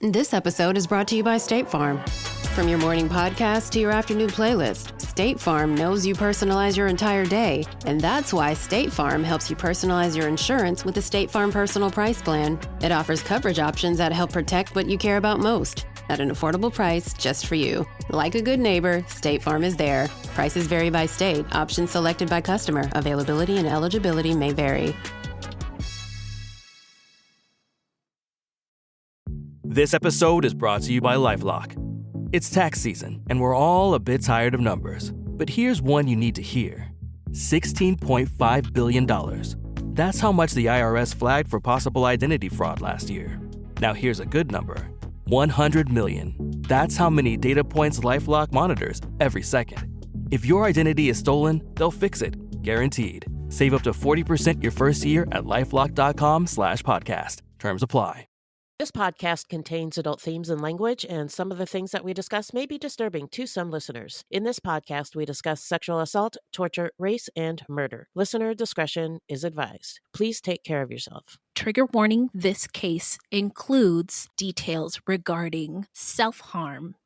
This episode is brought to you by State Farm. From your morning podcast to your afternoon playlist, State Farm knows you personalize your entire day, and that's why State Farm helps you personalize your insurance with the State Farm Personal Price Plan. It offers coverage options that help protect what you care about most at an affordable price just for you. Like a good neighbor, State Farm is there. Prices vary by state. Options selected by customer. Availability and eligibility may vary. This episode is brought to you by LifeLock. It's tax season, and we're all a bit tired of numbers. But here's one you need to hear. $16.5 billion. That's how much the IRS flagged for possible identity fraud last year. Now here's a good number. 100 million. That's how many data points LifeLock monitors every second. If your identity is stolen, they'll fix it, guaranteed. Save up to 40% your first year at LifeLock.com/podcast. Terms apply. This podcast contains adult themes and language, and some of the things that we discuss may be disturbing to some listeners. In this podcast, we discuss sexual assault, torture, race, and murder. Listener discretion is advised. Please take care of yourself. Trigger warning, this case includes details regarding self-harm.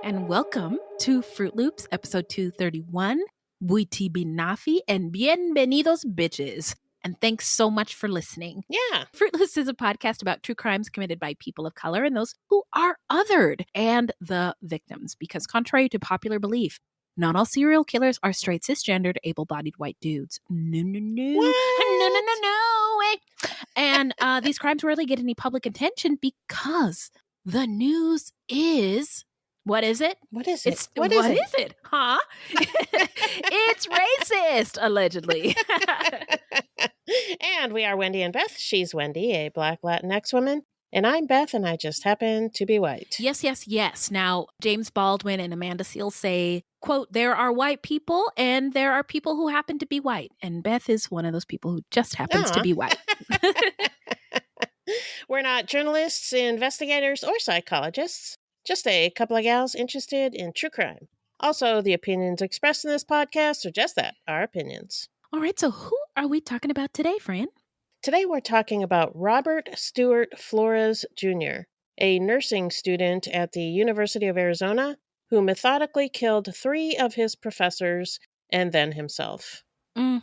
And welcome to Fruitloops, episode 231. Buiti binafi and bienvenidos, bitches. And thanks so much for listening. Yeah. Fruitloops is a podcast about true crimes committed by people of color and those who are othered and the victims. Because contrary to popular belief, not all serial killers are straight, cisgendered, able-bodied white dudes. No. What? No. And these crimes rarely get any public attention because the news is... What is it? What is it? What is it? Huh? It's racist, allegedly. And we are Wendy and Beth. She's Wendy, a Black Latinx woman. And I'm Beth, and I just happen to be white. Yes. Now, James Baldwin and Amanda Seales say, quote, there are white people and there are people who happen to be white. And Beth is one of those people who just happens to be white. We're not journalists, investigators, or psychologists. Just a couple of gals interested in true crime. Also, the opinions expressed in this podcast are just that, our opinions. All right, so who are we talking about today, Fran? Today we're talking about Robert Stewart Flores, Jr., a nursing student at the University of Arizona who methodically killed 3 of his professors and then himself. All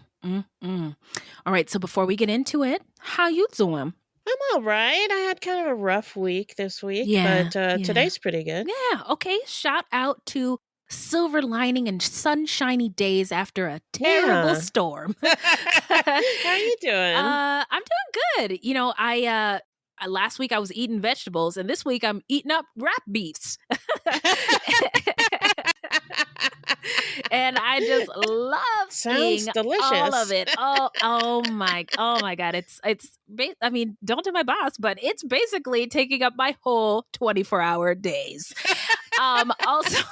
right, so before we get into it, how you doing? I'm all right. I had kind of a rough week this week, but today's pretty good. Yeah, okay. Shout out to silver lining and sunshiny days after a terrible storm. How are you doing? I'm doing good. You know, I last week I was eating vegetables, and this week I'm eating up wrap beefs. And I just love Sounds delicious. All of it. Oh my God. I mean, don't tell my boss, but it's basically taking up my whole 24-hour days. Also,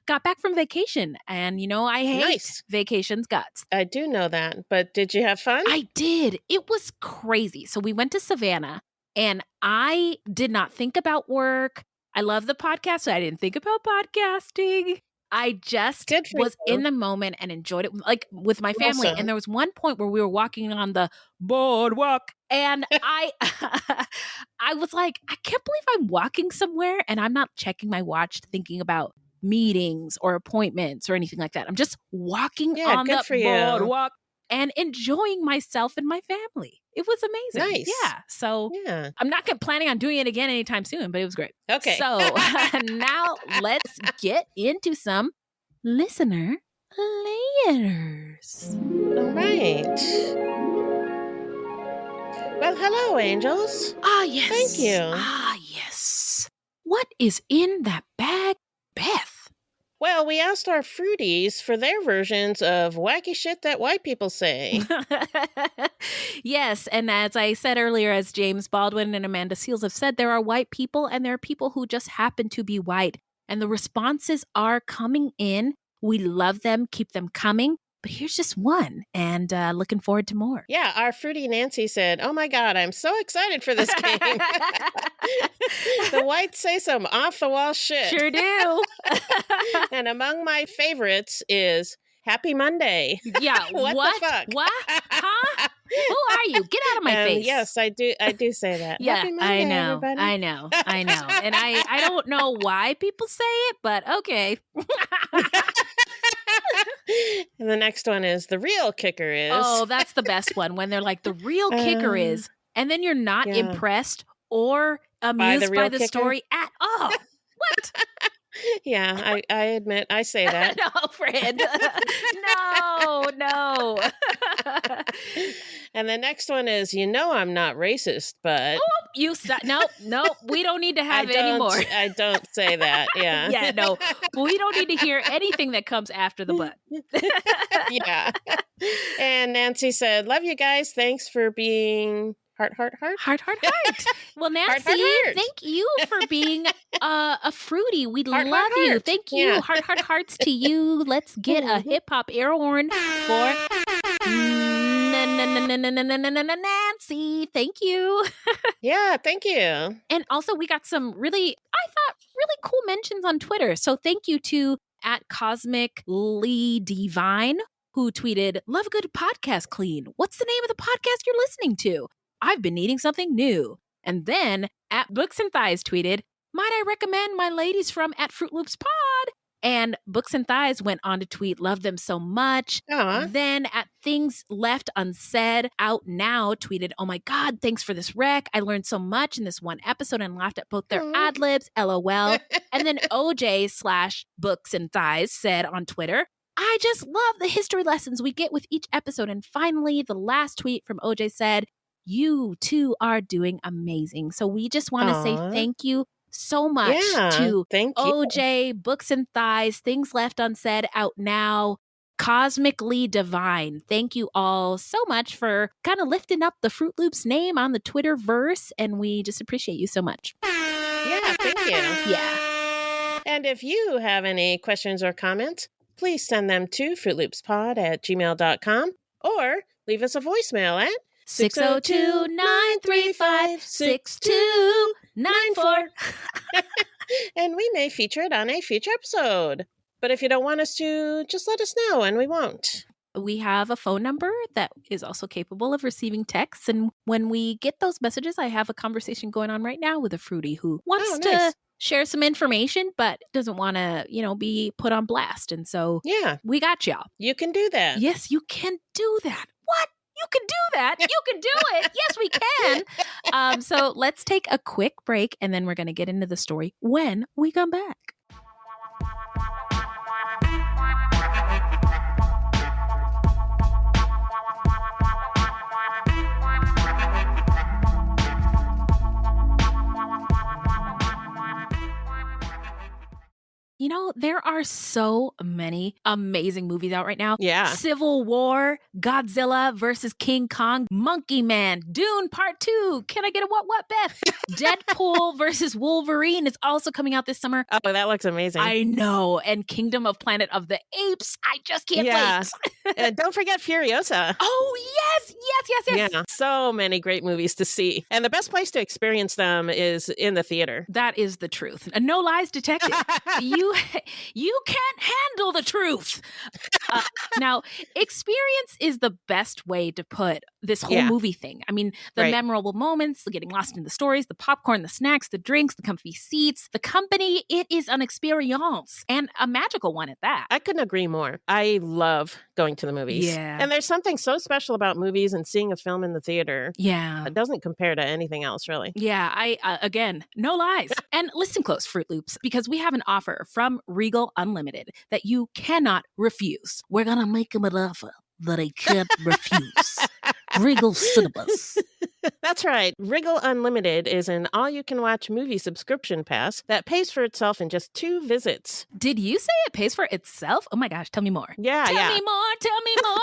got back from vacation, and you know, I hate vacation's guts. I do know that, but did you have fun? I did. It was crazy. So we went to Savannah, and I did not think about work. I love the podcast, so I didn't think about podcasting. I just was in the moment and enjoyed it, like with my family. Awesome. And there was one point where we were walking on the boardwalk, and I was like, I can't believe I'm walking somewhere and I'm not checking my watch, thinking about meetings or appointments or anything like that. I'm just walking on the boardwalk and enjoying myself and my family. It was amazing. Nice. Yeah. So I'm not planning on doing it again anytime soon, but it was great. Okay. So now let's get into some listener letters. All right. Well, hello, angels. Ah, yes. Thank you. Ah, yes. What is in that bag, Beth? Well, we asked our fruities for their versions of wacky shit that white people say. Yes, and as I said earlier, as James Baldwin and Amanda Seales have said, there are white people and there are people who just happen to be white. And the responses are coming in. We love them. Keep them coming. But here's just one, and looking forward to more. Yeah, our fruity Nancy said, "Oh my God, I'm so excited for this game." The whites say some off-the-wall shit. Sure do. And among my favorites is Happy Monday. Yeah, What the fuck? What? Huh? Who are you? Get out of my face. Yes, I do say that. Yeah, Happy Monday, I know. everybody. I know. And I don't know why people say it, but okay. And the next one is the real kicker is. Oh, that's the best one when they're like, the real kicker is, and then you're not impressed or amused by the story at all. What? Yeah, I admit I say that. No, friend. No. And the next one is, I'm not racist, but. Oh, you stop. No, we don't need to have it anymore. I don't say that. Yeah. Yeah, no. We don't need to hear anything that comes after the but. Yeah. And Nancy said, "Love you guys. Thanks for being heart. Well, Nancy, heart. Thank you for being a fruitie. We Heart, love you. heart. Thank you. Yeah. Hearts to you. Let's get a hip hop air horn for Nancy. Thank you. Yeah, thank you. And also, we got some really cool mentions on Twitter. So thank you to @CosmicLeeDivine, who tweeted, "Love a good podcast clean. What's the name of the podcast you're listening to? I've been needing something new." And then @Books and Thighs tweeted, "Might I recommend my ladies from @Fruitloops Pod?" And Books and Thighs went on to tweet, "Love them so much." Aww. Then @Things Left Unsaid Out Now tweeted, "Oh my God, thanks for this rec. I learned so much in this one episode and laughed at both their ad libs, LOL." And then OJ/Books and Thighs said on Twitter, "I just love the history lessons we get with each episode." And finally, the last tweet from OJ said, "You two are doing amazing." So we just want to say thank you so much to thank you. OJ, Books and Thighs, Things Left Unsaid Out Now, Cosmically Divine. Thank you all so much for kind of lifting up the Fruit Loops name on the Twitterverse, and we just appreciate you so much. Yeah, thank you. Yeah. And if you have any questions or comments, please send them to fruitloospod@gmail.com or leave us a voicemail at 602-935-6294. And we may feature it on a future episode. But if you don't want us to, just let us know and we won't. We have a phone number that is also capable of receiving texts. And when we get those messages, I have a conversation going on right now with a fruitie who wants to share some information, but doesn't want to, be put on blast. And so we got y'all. You can do that. Yes, you can do that. What? You can do that. You can do it. Yes, we can. So let's take a quick break and then we're going to get into the story when we come back. There are so many amazing movies out right now. Yeah. Civil War, Godzilla versus King Kong, Monkey Man, Dune Part 2. Can I get a what, Beth? Deadpool versus Wolverine is also coming out this summer. Oh, that looks amazing. I know. And Kingdom of Planet of the Apes. I just can't wait. And don't forget Furiosa. Oh, yes. Yeah. So many great movies to see. And the best place to experience them is in the theater. That is the truth. And no lies detected. You can't handle the truth. Now, experience is the best way to put this whole movie thing. I mean, the memorable moments, the getting lost in the stories, the popcorn, the snacks, the drinks, the comfy seats, the company. It is an experience, and a magical one at that. I couldn't agree more. I love going to the movies. Yeah. And there's something so special about movies and seeing a film in the theater. Yeah. It doesn't compare to anything else, really. Yeah. Again, no lies. And listen close, Fruit Loops, because we have an offer from Regal Unlimited that you cannot refuse. We're going to make them an offer that I can't refuse. Regal Cinemas. That's right. Regal Unlimited is an all-you-can-watch movie subscription pass that pays for itself in just 2 visits. Did you say it pays for itself? Oh my gosh, tell me more. Yeah, Tell me more, tell me more.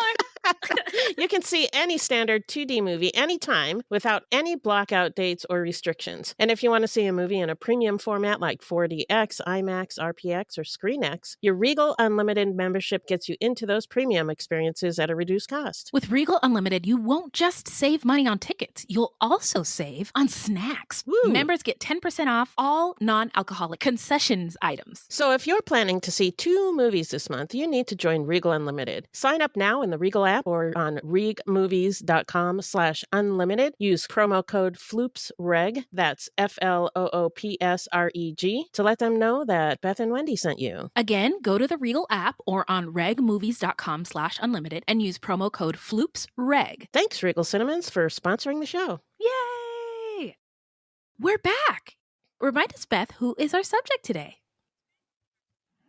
You can see any standard 2D movie anytime without any blockout dates or restrictions. And if you want to see a movie in a premium format like 4DX, IMAX, RPX, or ScreenX, your Regal Unlimited membership gets you into those premium experiences at a reduced cost. With Regal Unlimited, you won't just save money on tickets, you'll also save on snacks. Woo. Members get 10% off all non-alcoholic concessions items. So if you're planning to see 2 movies this month, you need to join Regal Unlimited. Sign up now in the Regal app or on regmovies.com/unlimited. Use promo code FLOOPSREG, that's FLOOPSREG, to let them know that Beth and Wendy sent you. Again, go to the Regal app or on regmovies.com/unlimited and use promo code FLOOPSREG. Thanks, Regal Cinemas, for sponsoring the show. Yay! We're back. Remind us, Beth, who is our subject today?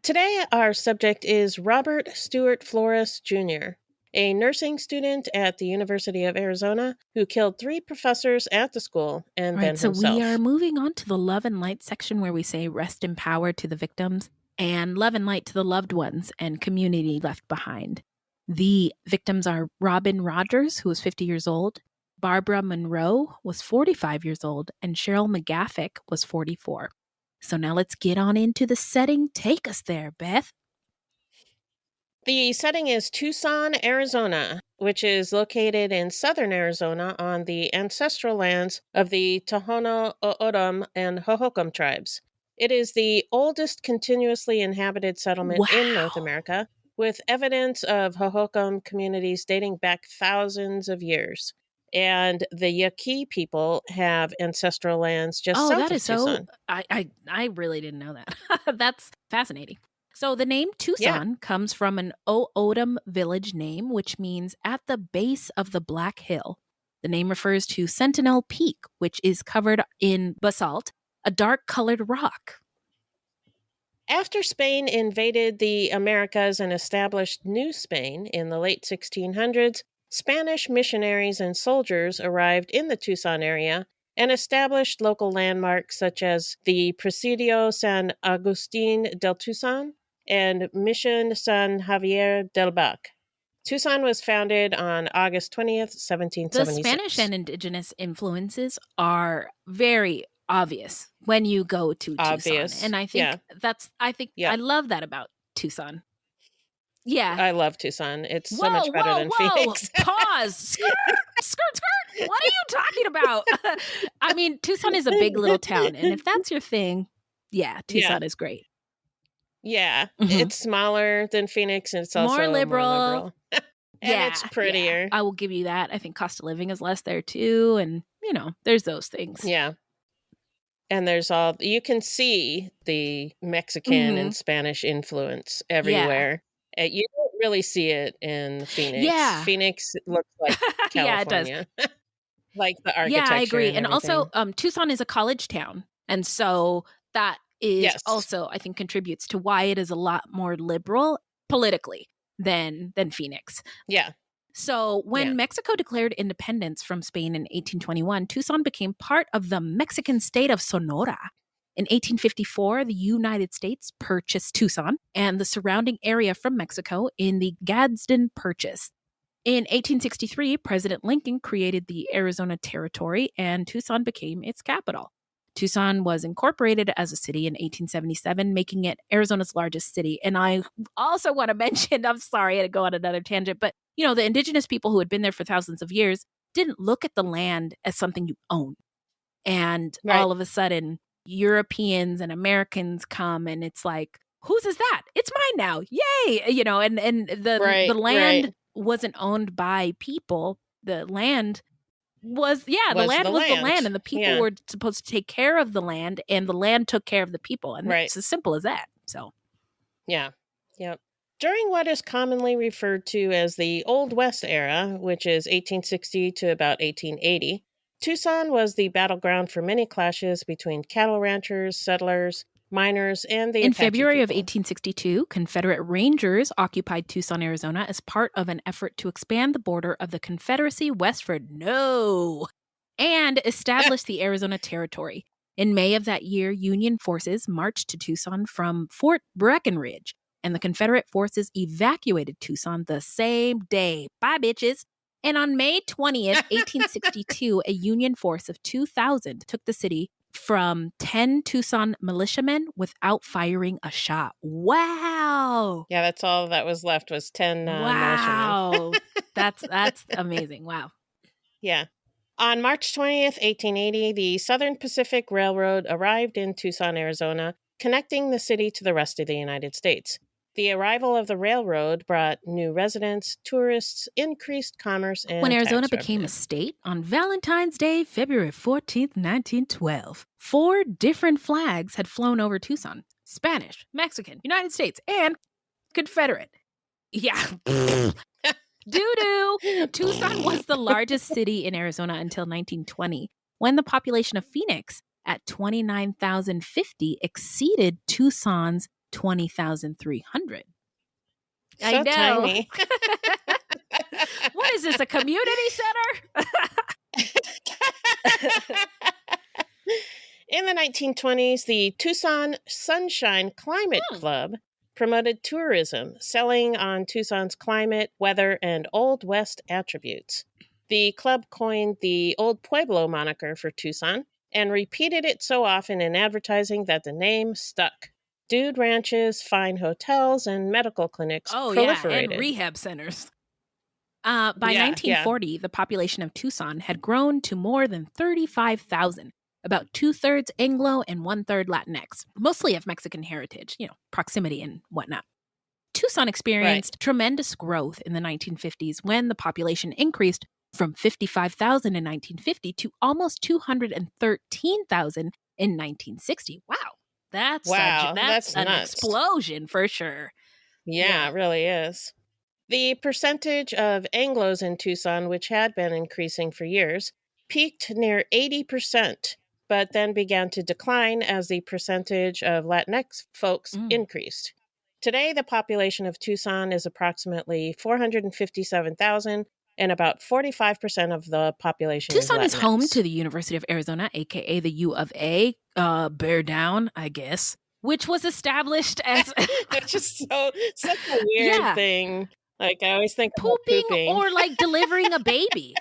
Today, our subject is Robert Stewart Flores, Jr., a nursing student at the University of Arizona who killed 3 professors at the school and then himself. So we are moving on to the love and light section where we say rest in power to the victims and love and light to the loved ones and community left behind. The victims are Robin Rogers, who was 50 years old, Barbara Monroe was 45 years old, and Cheryl McGaffick was 44. So now let's get on into the setting. Take us there, Beth. The setting is Tucson, Arizona, which is located in southern Arizona on the ancestral lands of the Tohono O'odham and Hohokam tribes. It is the oldest continuously inhabited settlement in North America, with evidence of Hohokam communities dating back thousands of years. And the Yaqui people have ancestral lands just south of Tucson. I really didn't know that. That's fascinating. So the name Tucson comes from an O'odham village name, which means at the base of the Black Hill. The name refers to Sentinel Peak, which is covered in basalt, a dark-colored rock. After Spain invaded the Americas and established New Spain in the late 1600s, Spanish missionaries and soldiers arrived in the Tucson area and established local landmarks such as the Presidio San Agustín del Tucson and Mission San Javier del Bac. Tucson was founded on August 20th, 1776. The Spanish and indigenous influences are very obvious when you go to Tucson. And I think I love that about Tucson. Yeah. I love Tucson. It's so much better than Phoenix. Pause. Skirt. What are you talking about? I mean, Tucson is a big little town. And if that's your thing, Tucson is great. Yeah. Mm-hmm. It's smaller than Phoenix and it's also more liberal. And it's prettier. Yeah. I will give you that. I think cost of living is less there too. And, there's those things. Yeah. And there's you can see the Mexican and Spanish influence everywhere. Yeah. You don't really see it in Phoenix. Yeah. Phoenix looks like California. It does. Like the architecture. Yeah, I agree. And also, Tucson is a college town. And so that is also, I think, contributes to why it is a lot more liberal politically than Phoenix. Yeah. So when Mexico declared independence from Spain in 1821, Tucson became part of the Mexican state of Sonora. In 1854, the United States purchased Tucson and the surrounding area from Mexico in the Gadsden Purchase. In 1863, President Lincoln created the Arizona Territory and Tucson became its capital. Tucson was incorporated as a city in 1877, making it Arizona's largest city. And I also want to mention, I'm sorry to go on another tangent, but the indigenous people who had been there for thousands of years didn't look at the land as something you own. And all of a sudden, Europeans and Americans come and it's like, whose is that? It's mine now. Yay. And the land wasn't owned by people. The land was the land and the people were supposed to take care of the land and the land took care of the people. And it's as simple as that. So. Yeah. Yep. During what is commonly referred to as the Old West era, which is 1860 to about 1880, Tucson was the battleground for many clashes between cattle ranchers, settlers, miners, and the In Apache February of people. 1862, Confederate Rangers occupied Tucson, Arizona as part of an effort to expand the border of the Confederacy westward. No! and established the Arizona Territory. In May of that year, Union forces marched to Tucson from Fort Breckenridge, and the Confederate forces evacuated Tucson the same day. Bye, bitches. And on May 20th, 1862, a Union force of 2,000 took the city from 10 Tucson militiamen without firing a shot. Wow. Yeah, that's all that was left was 10 wow. militiamen. That's amazing. Wow. Yeah. On March 20th, 1880, the Southern Pacific Railroad arrived in Tucson, Arizona, connecting the city to the rest of the United States. The arrival of the railroad brought new residents, tourists, increased commerce, and when Arizona tax became revenue. a state on Valentine's Day, February 14th, 1912, 4 different flags had flown over Tucson: Spanish, Mexican, United States, and Confederate. Yeah. Doo-doo. Tucson was the largest city in Arizona until 1920, when the population of Phoenix at 29,050 exceeded Tucson's 20,300. So I know. tiny. What is this, a community center? In the 1920s, the Tucson Sunshine Climate Club promoted tourism, selling on Tucson's climate, weather, and Old West attributes. The club coined the Old Pueblo moniker for Tucson and repeated it so often in advertising that the name stuck. Dude ranches, fine hotels, and medical clinics proliferated. And rehab centers. By 1940, the population of Tucson had grown to more than 35,000, about 2/3 Anglo and 1/3 Latinx, mostly of Mexican heritage, proximity and whatnot. Tucson experienced tremendous growth in the 1950s when the population increased from 55,000 in 1950 to almost 213,000 in 1960. Wow. That's an nuts. explosion for sure. Yeah, it really is. The percentage of Anglos in Tucson, which had been increasing for years, peaked near 80%, but then began to decline as the percentage of Latinx folks increased. Today, the population of Tucson is approximately 457,000, and about 45% of the population Tucson is is home to the University of Arizona, aka the U of A, bear down, I guess, which was established as which is such a weird thing. Like, I always think pooping or like delivering a baby,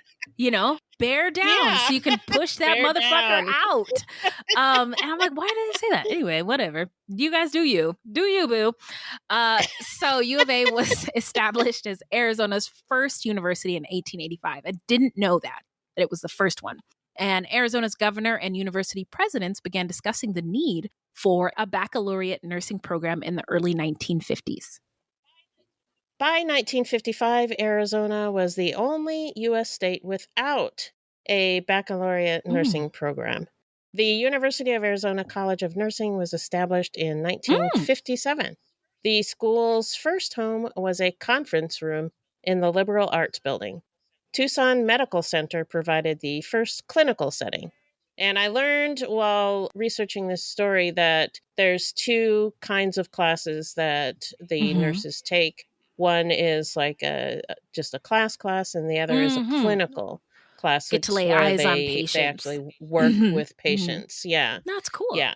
bear down so you can push that Bear motherfucker down. out. And I'm like, why did they say that? Anyway, whatever. You guys do you, boo. So U of A was established as Arizona's first university in 1885. I didn't know that it was the first one. And Arizona's governor and university presidents began discussing the need for a baccalaureate nursing program in the early 1950s. By 1955, Arizona was the only U.S. state without a baccalaureate nursing program. The University of Arizona College of Nursing was established in 1957. The school's first home was a conference room in the Liberal Arts Building. Tucson Medical Center provided the first clinical setting. And I learned while researching this story that there's 2 kinds of classes that the nurses take. One is like just a class, and the other is a clinical class. Get to lay eyes on patients. They actually work with patients. Yeah. That's cool. Yeah.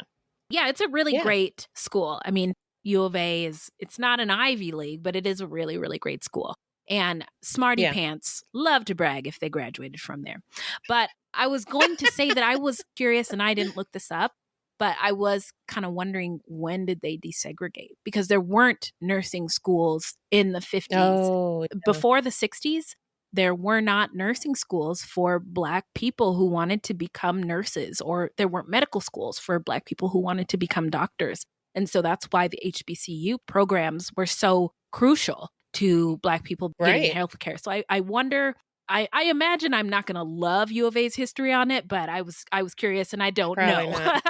Yeah, it's a really great school. I mean, U of A it's not an Ivy League, but it is a really, really great school. And smarty pants love to brag if they graduated from there. But I was going to say that I was curious, and I didn't look this up, but I was kind of wondering, when did they desegregate? Because there weren't nursing schools in the 50s. Oh, yeah. Before the 60s, there were not nursing schools for Black people who wanted to become nurses, or there weren't medical schools for Black people who wanted to become doctors. And so that's why the HBCU programs were so crucial to Black people getting health care. So I wonder... I imagine I'm not going to love U of A's history on it, but I was curious, and I don't know.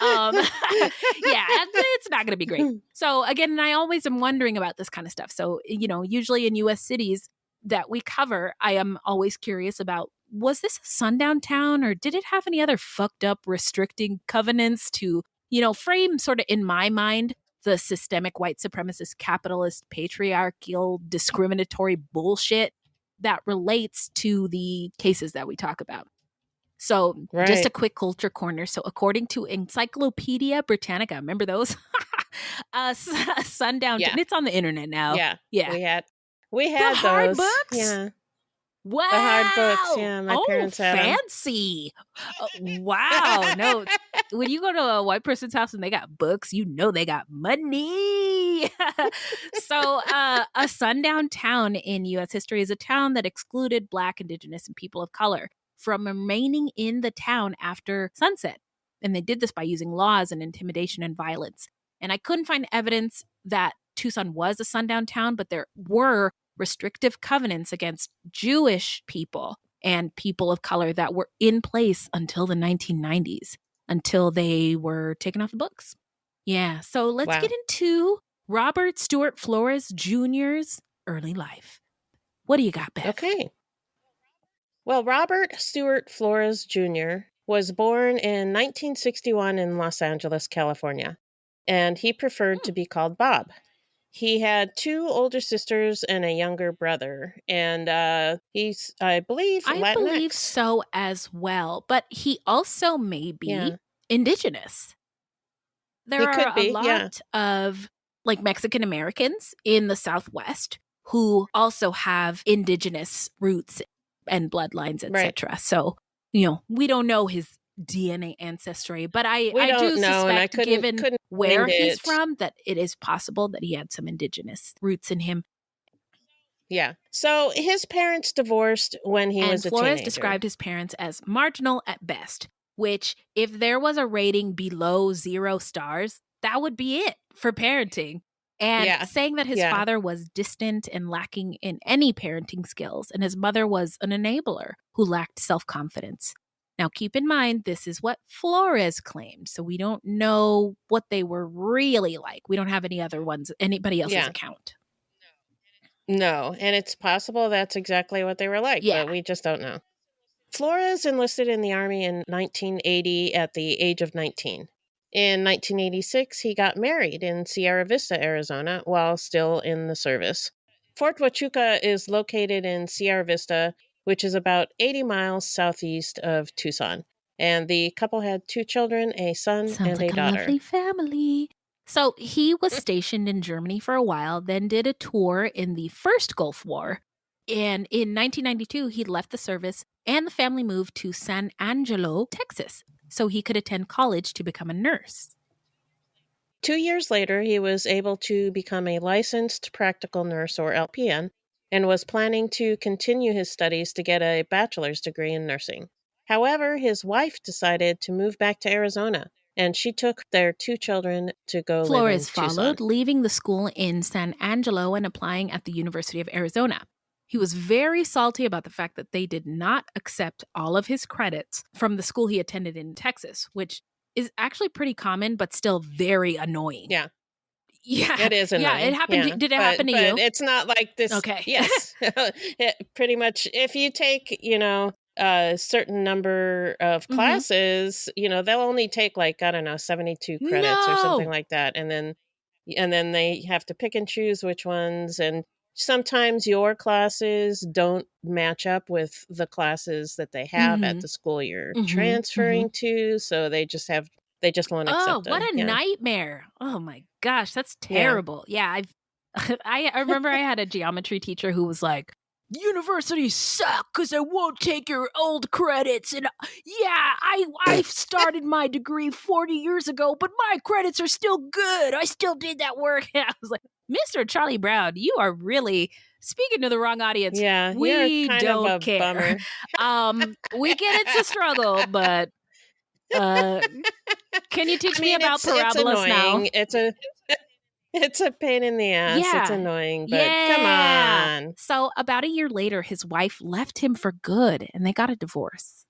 It's not going to be great. So again, and I always am wondering about this kind of stuff. So, usually in U.S. cities that we cover, I am always curious about, was this a sundown town, or did it have any other fucked up restricting covenants to, frame sort of in my mind the systemic white supremacist, capitalist, patriarchal, discriminatory bullshit that relates to the cases that we talk about. So Right. just a quick culture corner. So according to Encyclopedia Britannica, remember those? Sundown. Yeah. It's on the internet now. Yeah. Yeah. We had The hard those. books? Yeah. Wow. The hard books. Yeah. My parents had them. Fancy. Wow. No. When you go to a white person's house and they got books, you know they got money. So a sundown town in U.S. history is a town that excluded Black, Indigenous, and people of color from remaining in the town after sunset. And they did this by using laws and intimidation and violence. And I couldn't find evidence that Tucson was a sundown town, but there were restrictive covenants against Jewish people and people of color that were in place until the 1990s, until they were taken off the books. Yeah, so let's get into Robert Stewart Flores Jr.'s early life. What do you got, Beth? Okay. Well, Robert Stewart Flores Jr. was born in 1961 in Los Angeles, California, and he preferred to be called Bob. He had 2 older sisters and a younger brother, and he's, I believe, Latinx. I believe so as well, but he also may be Indigenous. There are a lot of like Mexican Americans in the Southwest who also have Indigenous roots and bloodlines, etc. So, we don't know his DNA ancestry, but I do suspect, given where he's from, that it is possible that he had some Indigenous roots in him. Yeah. So his parents divorced when he was a teenager. Flores described his parents as marginal at best, which if there was a rating below 0 stars, that would be it for parenting. And saying that his father was distant and lacking in any parenting skills, and his mother was an enabler who lacked self-confidence. Now, keep in mind, this is what Flores claimed, so we don't know what they were really like. We don't have anybody else's account. No, and it's possible that's exactly what they were like, but we just don't know. Flores enlisted in the Army in 1980 at the age of 19. In 1986, he got married in Sierra Vista, Arizona, while still in the service. Fort Huachuca is located in Sierra Vista, which is about 80 miles southeast of Tucson. And the couple had 2 children, a son and a daughter. Sounds like a lovely family. So he was stationed in Germany for a while, then did a tour in the first Gulf War. And in 1992, he left the service and the family moved to San Angelo, Texas, so he could attend college to become a nurse. 2 years later, he was able to become a licensed practical nurse, or LPN, and was planning to continue his studies to get a bachelor's degree in nursing. However, his wife decided to move back to Arizona, and she took their 2 children to go live in Flores Tucson. followed, leaving the school in San Angelo and applying at the University of Arizona. He was very salty about the fact that they did not accept all of his credits from the school he attended in Texas, which is actually pretty common, but still very annoying. Yeah. Yeah. It is annoying. Yeah, it happened. Yeah. Did it happen to you? But it's not like this. Okay. Yes. Pretty much, if you take, a certain number of classes, they'll only take 72 credits or something like that. And then they have to pick and choose which ones. And sometimes your classes don't match up with the classes that they have at the school you're transferring to. So they just won't accept them. Oh, what a nightmare. Oh my gosh, that's terrible. Yeah, I remember I had a geometry teacher who was like, universities suck because I won't take your old credits. And I started my degree 40 years ago, but my credits are still good. I still did that work. And I was like, Mr. Charlie Brown, you are really speaking to the wrong audience. Yeah, we kind don't of a care. Bummer. We get it's a struggle, but can you teach me about parabolas now? It's a pain in the ass. Yeah. It's annoying, but come on. So about a year later, his wife left him for good, and they got a divorce.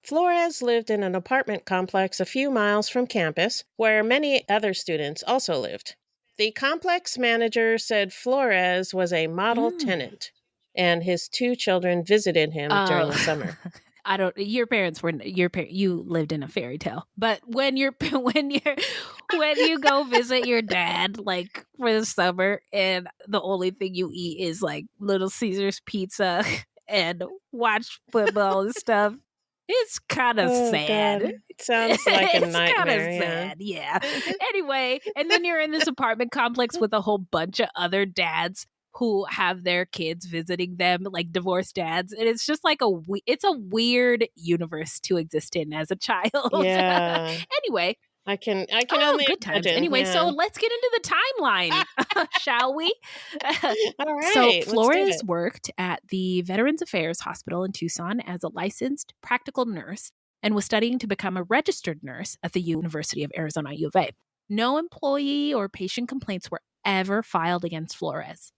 Flores lived in an apartment complex a few miles from campus, where many other students also lived. The complex manager said Flores was a model tenant, and his 2 children visited him during the summer. Your parents were you lived in a fairy tale. But when you go visit your dad for the summer and the only thing you eat is Little Caesars pizza and watch football and stuff, It's kind of sad. God. It sounds like a It's nightmare. kind of sad, yeah. Anyway, and then you're in this apartment complex with a whole bunch of other dads who have their kids visiting them, like divorced dads, and it's just like it's a weird universe to exist in as a child. Yeah. Anyway. I can only good times. imagine. Anyway, yeah. so let's get into the timeline, shall we? All right. So let's do Flores it. worked at the Veterans Affairs Hospital in Tucson as a licensed practical nurse and was studying to become a registered nurse at the University of Arizona, U of A. No employee or patient complaints were ever filed against Flores.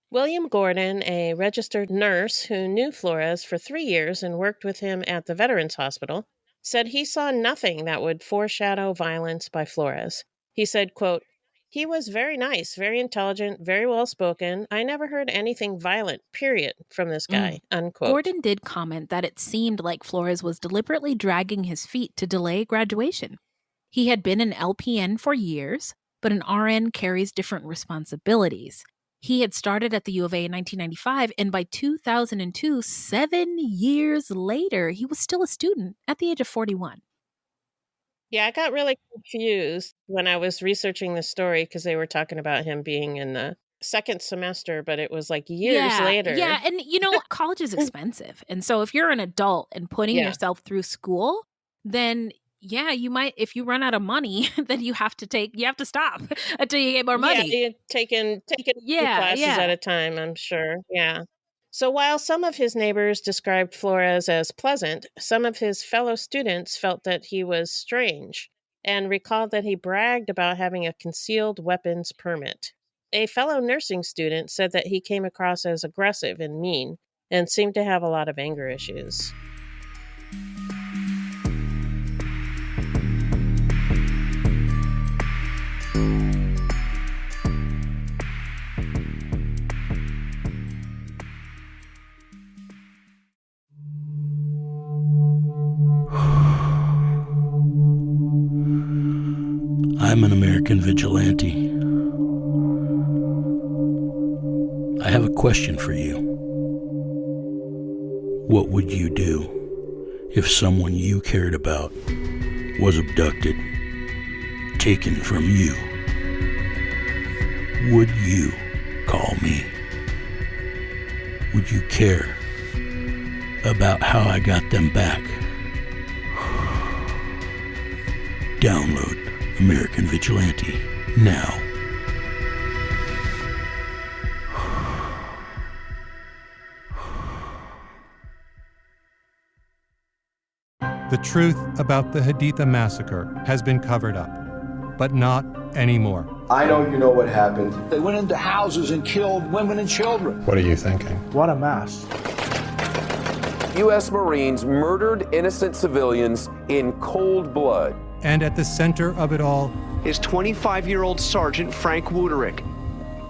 William Gordon, a registered nurse who knew Flores for 3 years and worked with him at the Veterans Hospital, said he saw nothing that would foreshadow violence by Flores. He said, quote, "He was very nice, very intelligent, very well-spoken. I never heard anything violent, period, from this guy," unquote. Gordon did comment that it seemed like Flores was deliberately dragging his feet to delay graduation. He had been an LPN for years, but an RN carries different responsibilities. He had started at the U of A in 1995, and by 2002, 7 years later, he was still a student at the age of 41. Yeah, I got really confused when I was researching the story because they were talking about him being in the second semester, but it was like years later. Yeah, and college is expensive. And so if you're an adult and putting Yeah. yourself through school, then yeah, you might, if you run out of money, then you have to stop until you get more money. Yeah, taking classes at a time, I'm sure. Yeah. So while some of his neighbors described Flores as pleasant, some of his fellow students felt that he was strange and recalled that he bragged about having a concealed weapons permit. A fellow nursing student said that he came across as aggressive and mean and seemed to have a lot of anger issues. I'm an American vigilante. I have a question for you. What would you do if someone you cared about was abducted, taken from you? Would you call me? Would you care about how I got them back? Download American Vigilante now. The truth about the Haditha massacre has been covered up, but not anymore. I know you know what happened. They went into houses and killed women and children. What are you thinking? What a mess. U.S. Marines murdered innocent civilians in cold blood. And at the center of it all is 25-year-old Sergeant Frank Wuderick.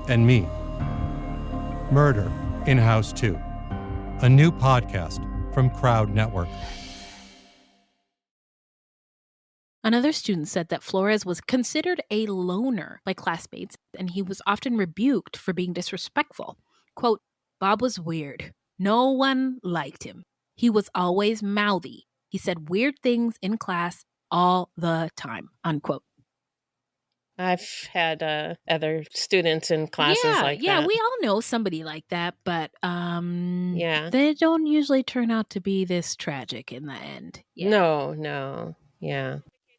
and me. Murder in House 2, a new podcast from Crowd Network. Another student said that Flores was considered a loner by classmates, and he was often rebuked for being disrespectful. Quote, "Bob was weird. No one liked him. He was always mouthy. He said weird things in class all the time," unquote. I've had other students in classes like that. Yeah, we all know somebody like that, but Yeah. they don't usually turn out to be this tragic in the end. Yeah. No. Yeah.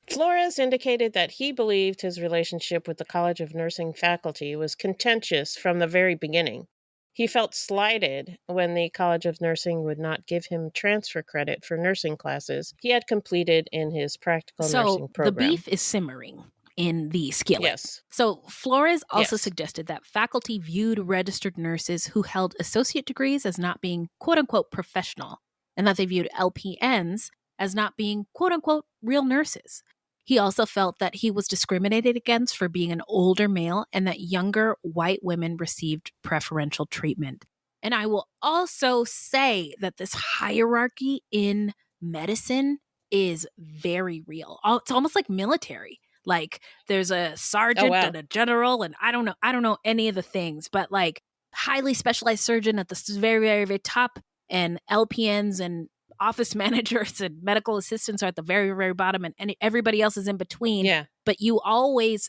Flores indicated that he believed his relationship with the College of Nursing faculty was contentious from the very beginning. He felt slighted when the College of Nursing would not give him transfer credit for nursing classes he had completed in his practical nursing So program. the beef is simmering in the skillet. Yes. So Flores also Yes. suggested that faculty viewed registered nurses who held associate degrees as not being quote unquote professional, and that they viewed LPNs as not being quote unquote real nurses. He also felt that he was discriminated against for being an older male and that younger white women received preferential treatment. And I will also say that this hierarchy in medicine is very real. It's almost like military. Like there's a sergeant and a general, and I don't know any of the things, but like highly specialized surgeon at the very, very, very top, and LPNs and office managers and medical assistants are at the very, very bottom and everybody else is in between. Yeah. But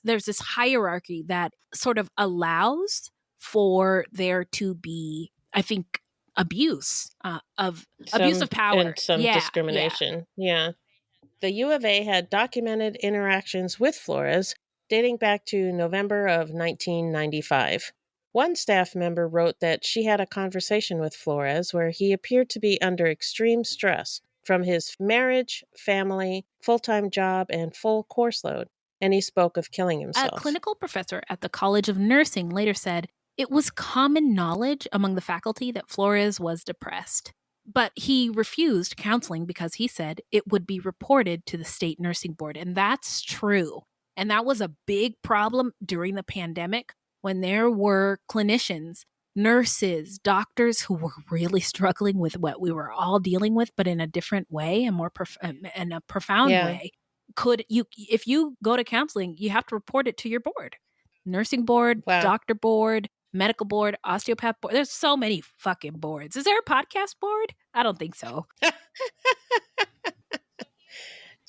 there's this hierarchy that sort of allows for there to be, I think, abuse of power. And some discrimination. Yeah. The U of A had documented interactions with Flores dating back to November of 1995. One staff member wrote that she had a conversation with Flores where he appeared to be under extreme stress from his marriage, family, full-time job, and full course load, and he spoke of killing himself. A clinical professor at the College of Nursing later said, it was common knowledge among the faculty that Flores was depressed. But he refused counseling because he said it would be reported to the state nursing board. And that's true. And that was a big problem during the pandemic when there were clinicians, nurses, doctors who were really struggling with what we were all dealing with, but in a different way, a more in a profound way. If you go to counseling, you have to report it to your board. Nursing board, doctor board, medical board, osteopath board. There's so many fucking boards. Is there a podcast board? I don't think so.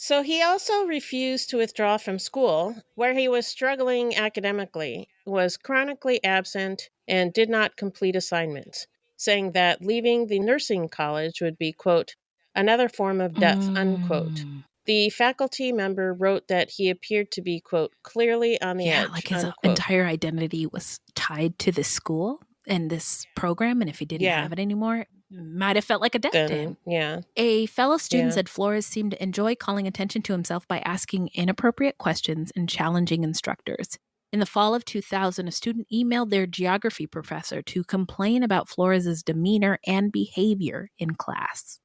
So he also refused to withdraw from school, where he was struggling academically, was chronically absent, and did not complete assignments, saying that leaving the nursing college would be, quote, another form of death, unquote. The faculty member wrote that he appeared to be, quote, clearly on the edge, like his unquote. entire identity was tied to this school and this program, and if he didn't have it anymore, might have felt like a death to him. Yeah. A fellow student said Flores seemed to enjoy calling attention to himself by asking inappropriate questions and challenging instructors. In the fall of 2000, a student emailed their geography professor to complain about Flores's demeanor and behavior in class.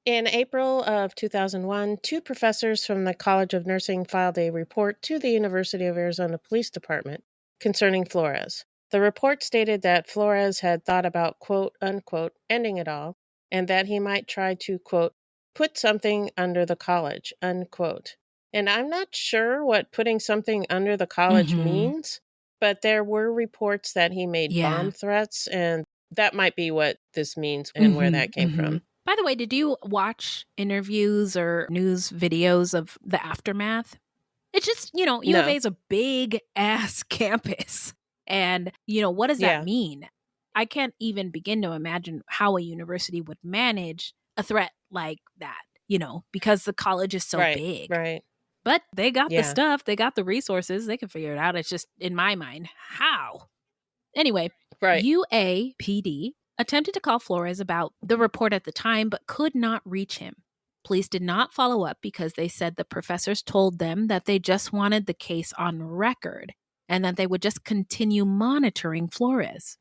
In April of 2001, 2 professors from the College of Nursing filed a report to the University of Arizona Police Department concerning Flores. The report stated that Flores had thought about, quote, unquote, ending it all, and that he might try to, quote, put something under the college, unquote. And I'm not sure what putting something under the college means, but there were reports that he made bomb threats, and that might be what this means and where that came from. By the way, did you watch interviews or news videos of the aftermath? It's just, U of A is a big ass campus. And, what does that mean? I can't even begin to imagine how a university would manage a threat like that, because the college is so big. Right. But they got the stuff. They got the resources. They can figure it out. It's just, in my mind, how? Anyway, UAPD attempted to call Flores about the report at the time, but could not reach him. Police did not follow up because they said the professors told them that they just wanted the case on record and that they would just continue monitoring Flores.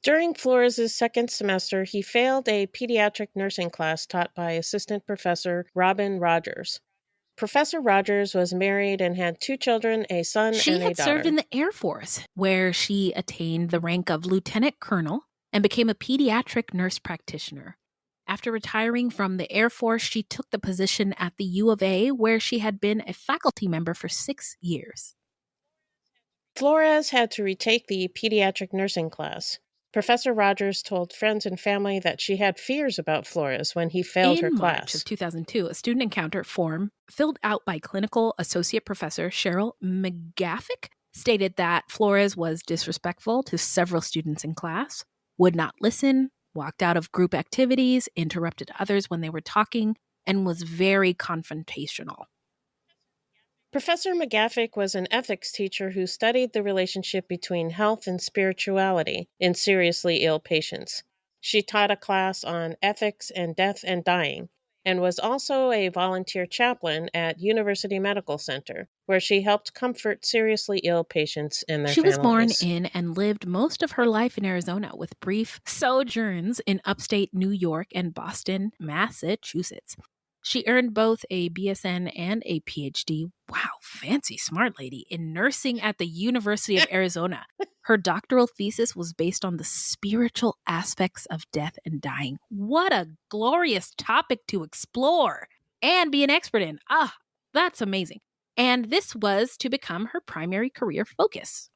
During Flores' second semester, he failed a pediatric nursing class taught by Assistant Professor Robin Rogers. Professor Rogers was married and had 2 children, a son and a daughter. She had served in the Air Force, where she attained the rank of lieutenant colonel and became a pediatric nurse practitioner. After retiring from the Air Force, she took the position at the U of A, where she had been a faculty member for 6 years. Flores had to retake the pediatric nursing class. Professor Rogers told friends and family that she had fears about Flores when he failed her class. In March of 2002, a student encounter form filled out by clinical associate professor Cheryl McGaffick stated that Flores was disrespectful to several students in class, would not listen, walked out of group activities, interrupted others when they were talking, and was very confrontational. Professor McGaffick was an ethics teacher who studied the relationship between health and spirituality in seriously ill patients. She taught a class on ethics and death and dying, and was also a volunteer chaplain at University Medical Center, where she helped comfort seriously ill patients and their families. She was born in and lived most of her life in Arizona, with brief sojourns in upstate New York and Boston, Massachusetts. She earned both a BSN and a PhD, wow, fancy smart lady, in nursing at the University of Arizona. Her doctoral thesis was based on the spiritual aspects of death and dying. What a glorious topic to explore and be an expert in. That's amazing. And this was to become her primary career focus.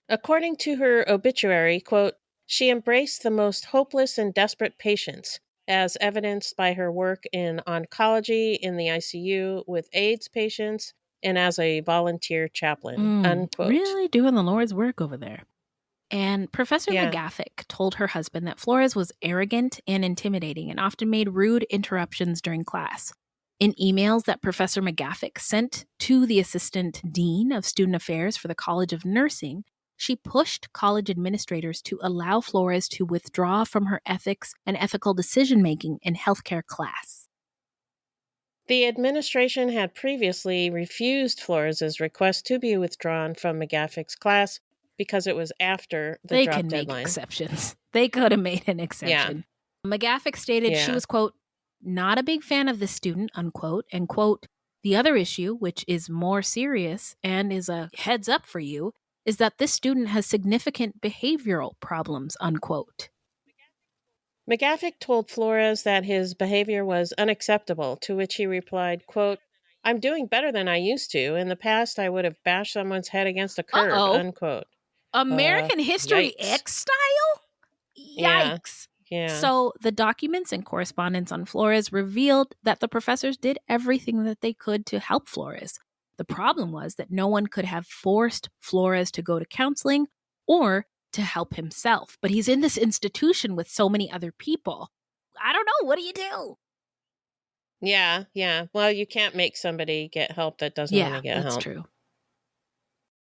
According to her obituary, quote, She embraced the most hopeless and desperate patients, as evidenced by her work in oncology in the ICU with AIDS patients and as a volunteer chaplain, unquote. Really doing the Lord's work over there. And Professor McGaffick told her husband that Flores was arrogant and intimidating and often made rude interruptions during class. In emails that Professor McGaffick sent to the Assistant Dean of Student Affairs for the College of Nursing, she pushed college administrators to allow Flores to withdraw from her ethics and ethical decision-making in healthcare class. The administration had previously refused Flores's request to be withdrawn from McGaffick's class because it was after the drop deadline. They can make exceptions. They could have made an exception. Yeah. McGaffick stated she was, quote, not a big fan of this student, unquote, and, quote, the other issue, which is more serious and is a heads up for you, is that this student has significant behavioral problems, unquote. McGaffick told Flores that his behavior was unacceptable, to which he replied, quote, I'm doing better than I used to. In the past, I would have bashed someone's head against a curb, unquote. American History X style? Yikes. Yeah. So the documents and correspondence on Flores revealed that the professors did everything that they could to help Flores. The problem was that no one could have forced Flores to go to counseling or to help himself. But he's in this institution with so many other people. I don't know. What do you do? Yeah. Well, you can't make somebody get help that doesn't want to get help. Yeah, that's true.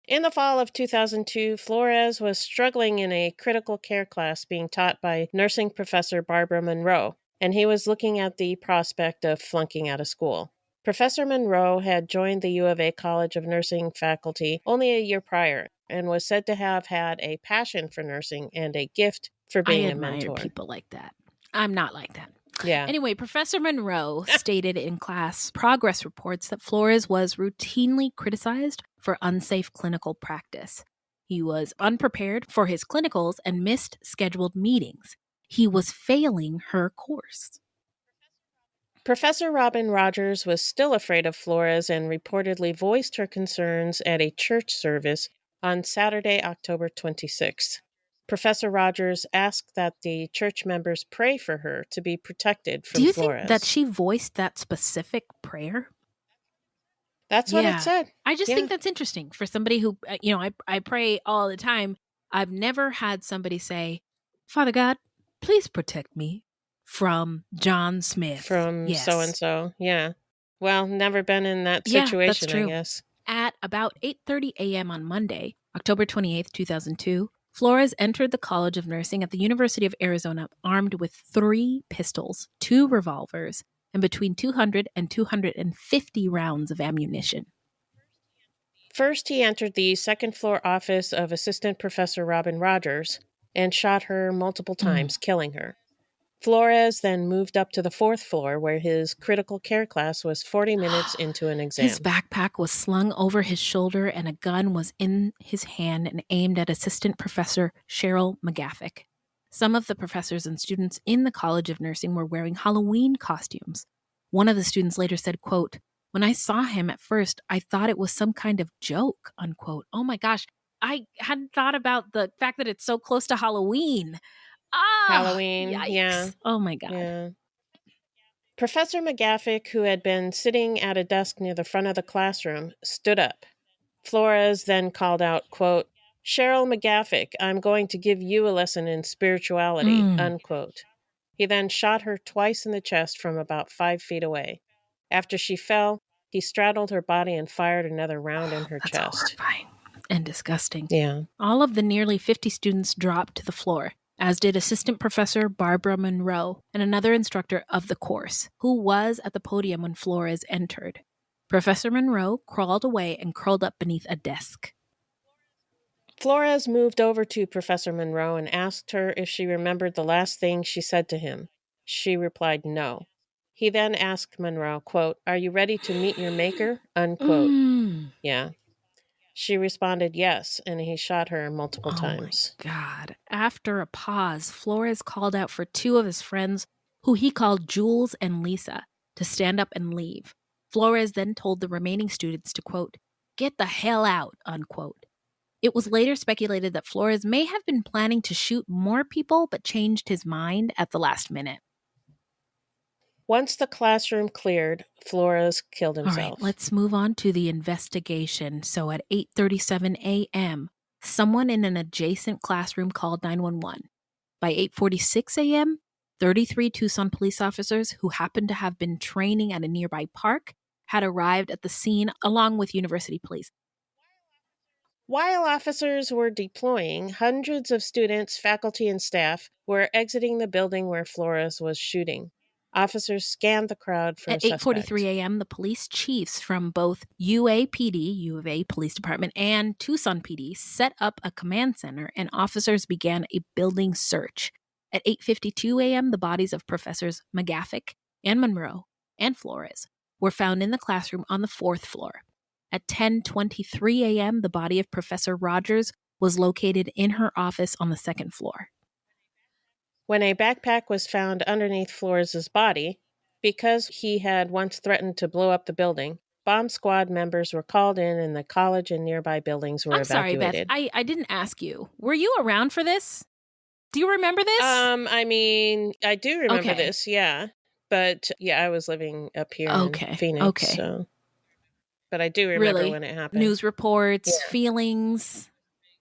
In the fall of 2002, Flores was struggling in a critical care class being taught by nursing professor Barbara Monroe, and he was looking at the prospect of flunking out of school. Professor Monroe had joined the U of A College of Nursing faculty only a year prior and was said to have had a passion for nursing and a gift for being a mentor. I admire people like that. I'm not like that. Yeah. Anyway, Professor Monroe stated in class progress reports that Flores was routinely criticized for unsafe clinical practice. He was unprepared for his clinicals and missed scheduled meetings. He was failing her course. Professor Robin Rogers was still afraid of Flores and reportedly voiced her concerns at a church service on Saturday, October 26th. Professor Rogers asked that the church members pray for her to be protected from Flores. Do you think that she voiced that specific prayer? That's what it said. I just think that's interesting for somebody who, I pray all the time. I've never had somebody say, Father God, please protect me from John Smith. From so-and-so, yeah. Well, never been in that situation, that's true. I guess. At about 8:30 a.m. on Monday, October 28th, 2002, Flores entered the College of Nursing at the University of Arizona armed with 3 pistols, 2 revolvers, and between 200 and 250 rounds of ammunition. First, he entered the second-floor office of Assistant Professor Robin Rogers and shot her multiple times, killing her. Flores then moved up to the 4th floor, where his critical care class was 40 minutes into an exam. His backpack was slung over his shoulder, and a gun was in his hand and aimed at Assistant Professor Cheryl McGaffick. Some of the professors and students in the College of Nursing were wearing Halloween costumes. One of the students later said, quote, when I saw him at first, I thought it was some kind of joke, unquote. Oh my gosh, I hadn't thought about the fact that it's so close to Halloween. Halloween, yikes. Yeah. Oh my God. Yeah. Professor McGaffick, who had been sitting at a desk near the front of the classroom, stood up. Flores then called out, quote, Cheryl McGaffick, I'm going to give you a lesson in spirituality, unquote. He then shot her twice in the chest from about 5 feet away. After she fell, he straddled her body and fired another round in her chest. That's horrifying and disgusting. Yeah. All of the nearly 50 students dropped to the floor, as did Assistant Professor Barbara Monroe and another instructor of the course, who was at the podium when Flores entered. Professor Monroe crawled away and curled up beneath a desk. Flores moved over to Professor Monroe and asked her if she remembered the last thing she said to him. She replied no. He then asked Monroe, quote, are you ready to meet your maker? Unquote. Yeah. She responded yes, and he shot her multiple times. Oh my God. After a pause, Flores called out for 2 of his friends, who he called Jules and Lisa, to stand up and leave. Flores then told the remaining students to, quote, get the hell out, unquote. It was later speculated that Flores may have been planning to shoot more people, but changed his mind at the last minute. Once the classroom cleared, Flores killed himself. All right, let's move on to the investigation. So at 8:37 a.m., someone in an adjacent classroom called 911. By 8:46 a.m., 33 Tucson police officers who happened to have been training at a nearby park had arrived at the scene along with university police. While officers were deploying, hundreds of students, faculty, and staff were exiting the building where Flores was shooting. Officers scanned the crowd for At 8:43 a.m., the police chiefs from both UAPD, U of A Police Department, and Tucson PD set up a command center, and officers began a building search. At 8:52 a.m., the bodies of Professors McGaffick and Monroe and Flores were found in the classroom on the 4th floor. At 10:23 a.m., the body of Professor Rogers was located in her office on the 2nd floor. When a backpack was found underneath Flores' body, because he had once threatened to blow up the building, bomb squad members were called in and the college and nearby buildings were evacuated. I'm sorry, Beth. I didn't ask you. Were you around for this? Do you remember this? I mean, I do remember this, yeah. But, yeah, I was living up here in Phoenix, so. But I do remember when it happened. News reports, feelings.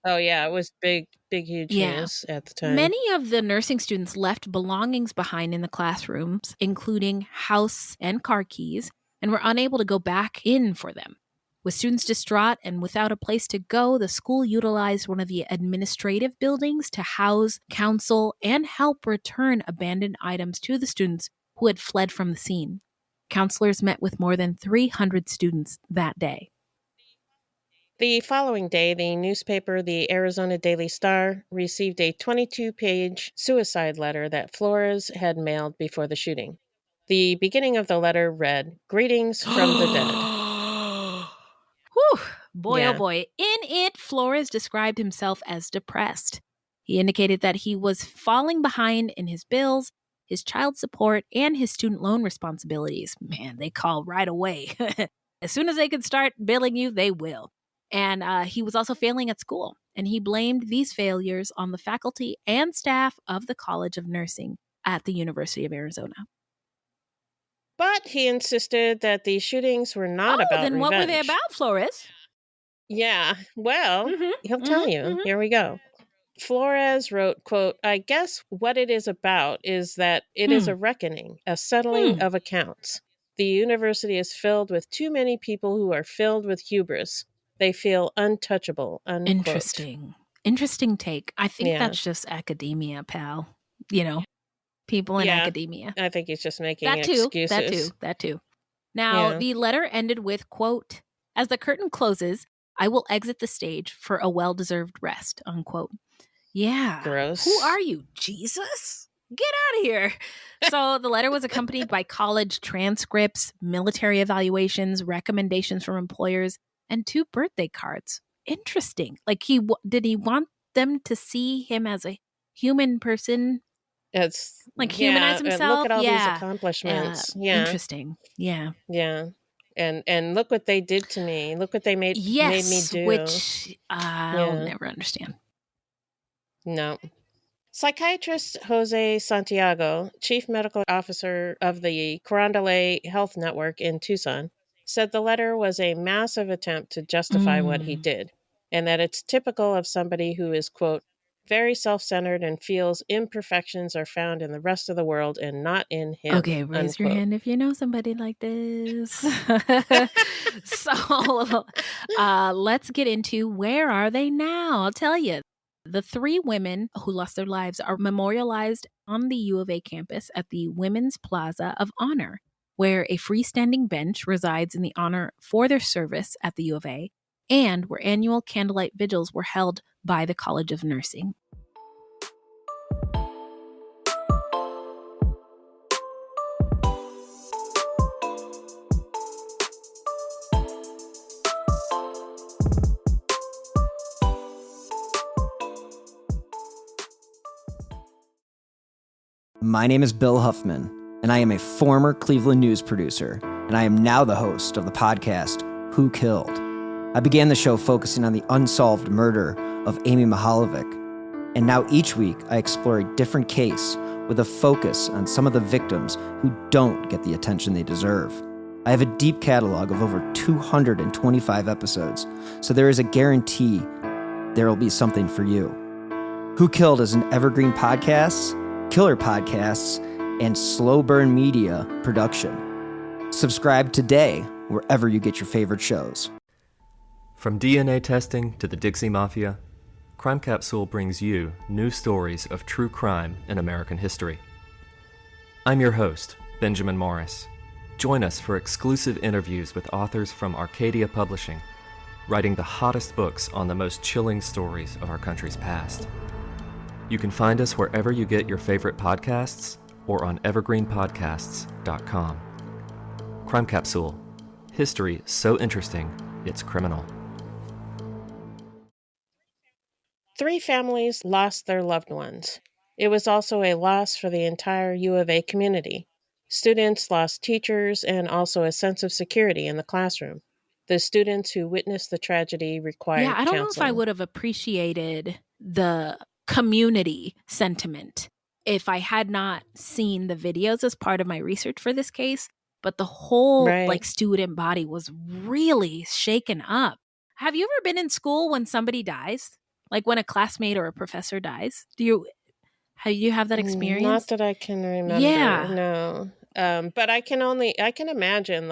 Oh, yeah, it was big, huge news at the time. Many of the nursing students left belongings behind in the classrooms, including house and car keys, and were unable to go back in for them. With students distraught and without a place to go, the school utilized one of the administrative buildings to house, counsel, and help return abandoned items to the students who had fled from the scene. Counselors met with more than 300 students that day. The following day, the newspaper, the Arizona Daily Star, received a 22-page suicide letter that Flores had mailed before the shooting. The beginning of the letter read, "Greetings from the dead." Whew, boy, oh boy. In it, Flores described himself as depressed. He indicated that he was falling behind in his bills, his child support, and his student loan responsibilities. Man, they call right away. As soon as they can start billing you, they will. And he was also failing at school, and he blamed these failures on the faculty and staff of the College of Nursing at the University of Arizona. But he insisted that these shootings were not about then revenge. What were they about, Flores? Yeah, well, he'll tell you. Here we go. Flores wrote, quote, "I guess what it is about is that it is a reckoning, a settling of accounts. The university is filled with too many people who are filled with hubris. They feel untouchable," unquote. Interesting take. I think that's just academia, pal. You know, people in academia. I think he's just making excuses. That too. Now, the letter ended with, quote, "As the curtain closes, I will exit the stage for a well-deserved rest," unquote. Yeah. Gross. Who are you, Jesus? Get out of here. So the letter was accompanied by college transcripts, military evaluations, recommendations from employers, and 2 birthday cards. Interesting. Like, did he want them to see him as a human person? It's like humanize himself. Look at all these accomplishments. Interesting. Yeah. Yeah. And look what they did to me. Look what they made me do. Which I'll never understand. No. Psychiatrist Jose Santiago, chief medical officer of the Carondelet Health Network in Tucson, said the letter was a massive attempt to justify what he did, and that it's typical of somebody who is, quote, "very self-centered and feels imperfections are found in the rest of the world and not in him." Okay, raise your hand if you know somebody like this. So let's get into where are they now? I'll tell you. The 3 women who lost their lives are memorialized on the U of A campus at the Women's Plaza of Honor, where a freestanding bench resides in the honor for their service at the U of A, and where annual candlelight vigils were held by the College of Nursing. My name is Bill Huffman, and I am a former Cleveland news producer, and I am now the host of the podcast, Who Killed? I began the show focusing on the unsolved murder of Amy Mihaljevic, and now each week I explore a different case with a focus on some of the victims who don't get the attention they deserve. I have a deep catalog of over 225 episodes, so there is a guarantee there will be something for you. Who Killed is an evergreen podcasts, killer podcasts, and slow burn media production. Subscribe today wherever you get your favorite shows. From DNA testing to the Dixie Mafia, Crime Capsule brings you new stories of true crime in American history. I'm your host, Benjamin Morris. Join us for exclusive interviews with authors from Arcadia Publishing, writing the hottest books on the most chilling stories of our country's past. You can find us wherever you get your favorite podcasts or on evergreenpodcasts.com. Crime Capsule. History so interesting, it's criminal. 3 families lost their loved ones. It was also a loss for the entire U of A community. Students lost teachers and also a sense of security in the classroom. The students who witnessed the tragedy required I don't know if counseling. I would have appreciated the community sentiment if I had not seen the videos as part of my research for this case, but the whole student body was really shaken up. Have you ever been in school when somebody dies? Like when a classmate or a professor dies? Do you have that experience? Not that I can remember. Yeah. No. But I can imagine,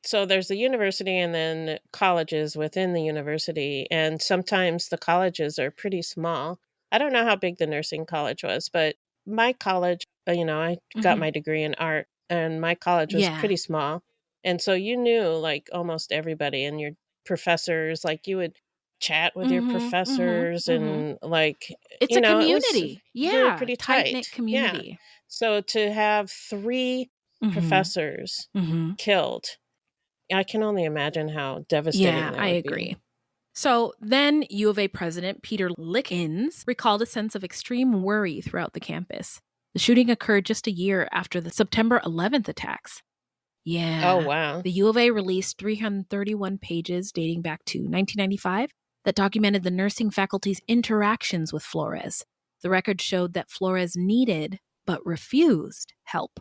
so there's the university and then colleges within the university. And sometimes the colleges are pretty small. I don't know how big the nursing college was, but my college, I got my degree in art and my college was pretty small. And so you knew almost everybody and your professors, you would chat with your professors and it's a community. Very pretty tight-knit community. Yeah. So to have 3 professors killed, I can only imagine how devastating that would I agree. be. So then U of A President Peter Lickens recalled a sense of extreme worry throughout the campus. The shooting occurred just a year after the September 11th attacks. Yeah. Oh, wow. The U of A released 331 pages dating back to 1995 that documented the nursing faculty's interactions with Flores. The record showed that Flores needed but refused help.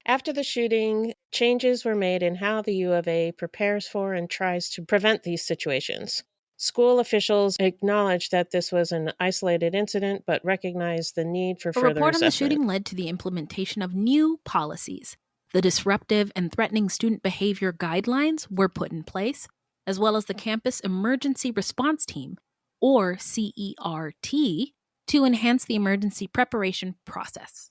After the shooting, changes were made in how the U of A prepares for and tries to prevent these situations. School officials acknowledged that this was an isolated incident, but recognized the need for further assessment. A report on the shooting led to the implementation of new policies. The disruptive and threatening student behavior guidelines were put in place, as well as the Campus Emergency Response Team, or CERT, to enhance the emergency preparation process.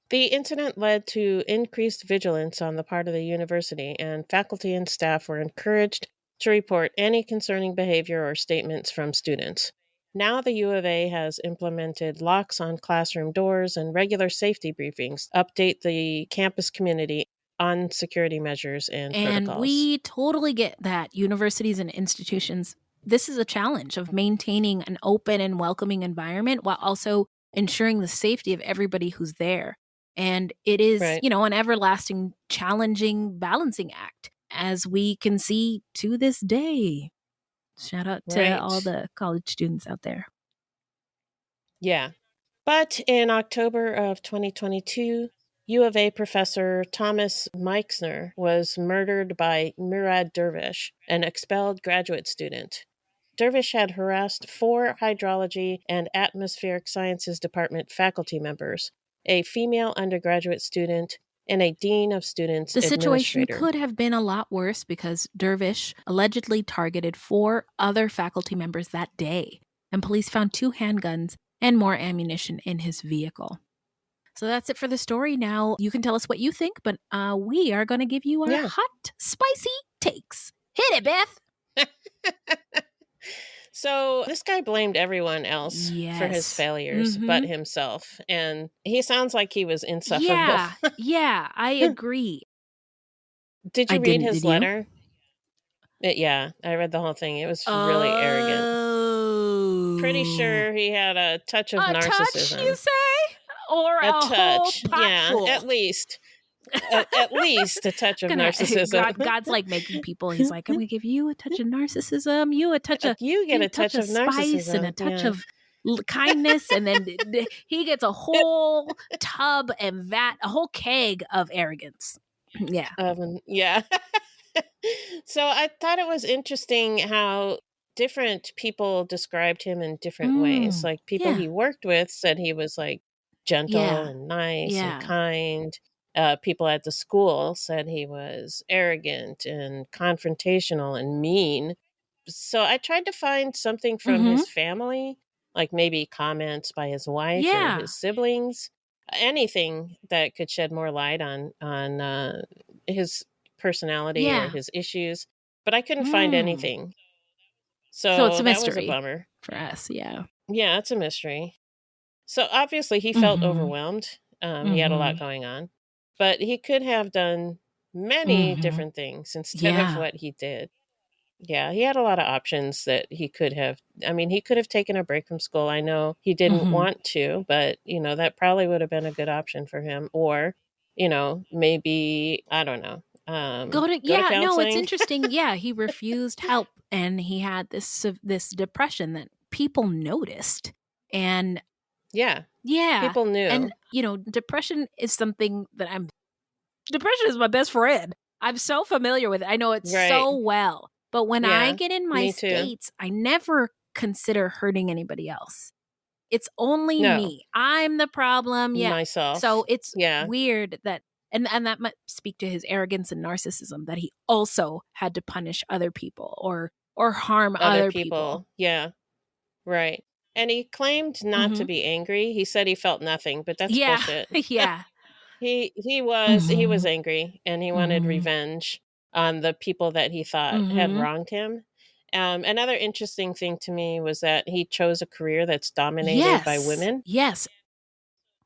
The incident led to increased vigilance on the part of the university, and faculty and staff were encouraged to report any concerning behavior or statements from students. Now the U of A has implemented locks on classroom doors and regular safety briefings, update the campus community on security measures and protocols. And we totally get that universities and institutions, this is a challenge of maintaining an open and welcoming environment while also ensuring the safety of everybody who's there. And it is, an everlasting, challenging balancing act, as we can see to this day. Shout out to all the college students out there. Yeah. But in October of 2022, U of A professor Thomas Meixner was murdered by Murad Dervish, an expelled graduate student. Dervish had harassed 4 hydrology and atmospheric sciences department faculty members, a female undergraduate student, and a dean of students administrator. The situation could have been a lot worse because Dervish allegedly targeted 4 other faculty members that day, and police found 2 handguns and more ammunition in his vehicle. So that's it for the story. Now you can tell us what you think, but we are going to give you our hot, spicy takes. Hit it, Beth! So this guy blamed everyone else for his failures but himself. And he sounds like he was insufferable. Yeah, I agree. Did you read his letter? I read the whole thing. It was really arrogant. Pretty sure he had a touch of narcissism. Touch, you say? Or a touch. Whole Yeah, at least. at least a touch of narcissism. God's like making people. He's like, I'm gonna give you a touch of narcissism. You a touch of you get a touch of spice narcissism and a touch of kindness, and then he gets a whole tub and a whole keg of arrogance. Yeah. Yeah. So I thought it was interesting how different people described him in different ways. Like people he worked with said he was like gentle and nice and kind. People at the school said he was arrogant and confrontational and mean. So I tried to find something from his family, like maybe comments by his wife or his siblings, anything that could shed more light on his personality or his issues. But I couldn't find anything. So it's a mystery. That was a bummer for us. Yeah. Yeah, it's a mystery. So obviously he felt overwhelmed. He had a lot going on, but he could have done many different things instead of what he did. Yeah, he had a lot of options that he could have. I mean, he could have taken a break from school. I know he didn't want to, but, that probably would have been a good option for him. Or, maybe, I don't know. Go to counseling. It's interesting. Yeah, he refused help, and he had this depression that people noticed. And people knew. And, depression is something that depression is my best friend. I'm so familiar with it. I know it so well. But when I get in my states, I never consider hurting anybody else. It's only me. I'm the problem. Yeah. Myself. So it's weird that, and that might speak to his arrogance and narcissism, that he also had to punish other people or harm other people. Yeah. Right. And he claimed not to be angry. He said he felt nothing, but that's bullshit. Yeah. He was angry, and he wanted revenge on the people that he thought had wronged him. Another interesting thing to me was that he chose a career that's dominated by women. Yes.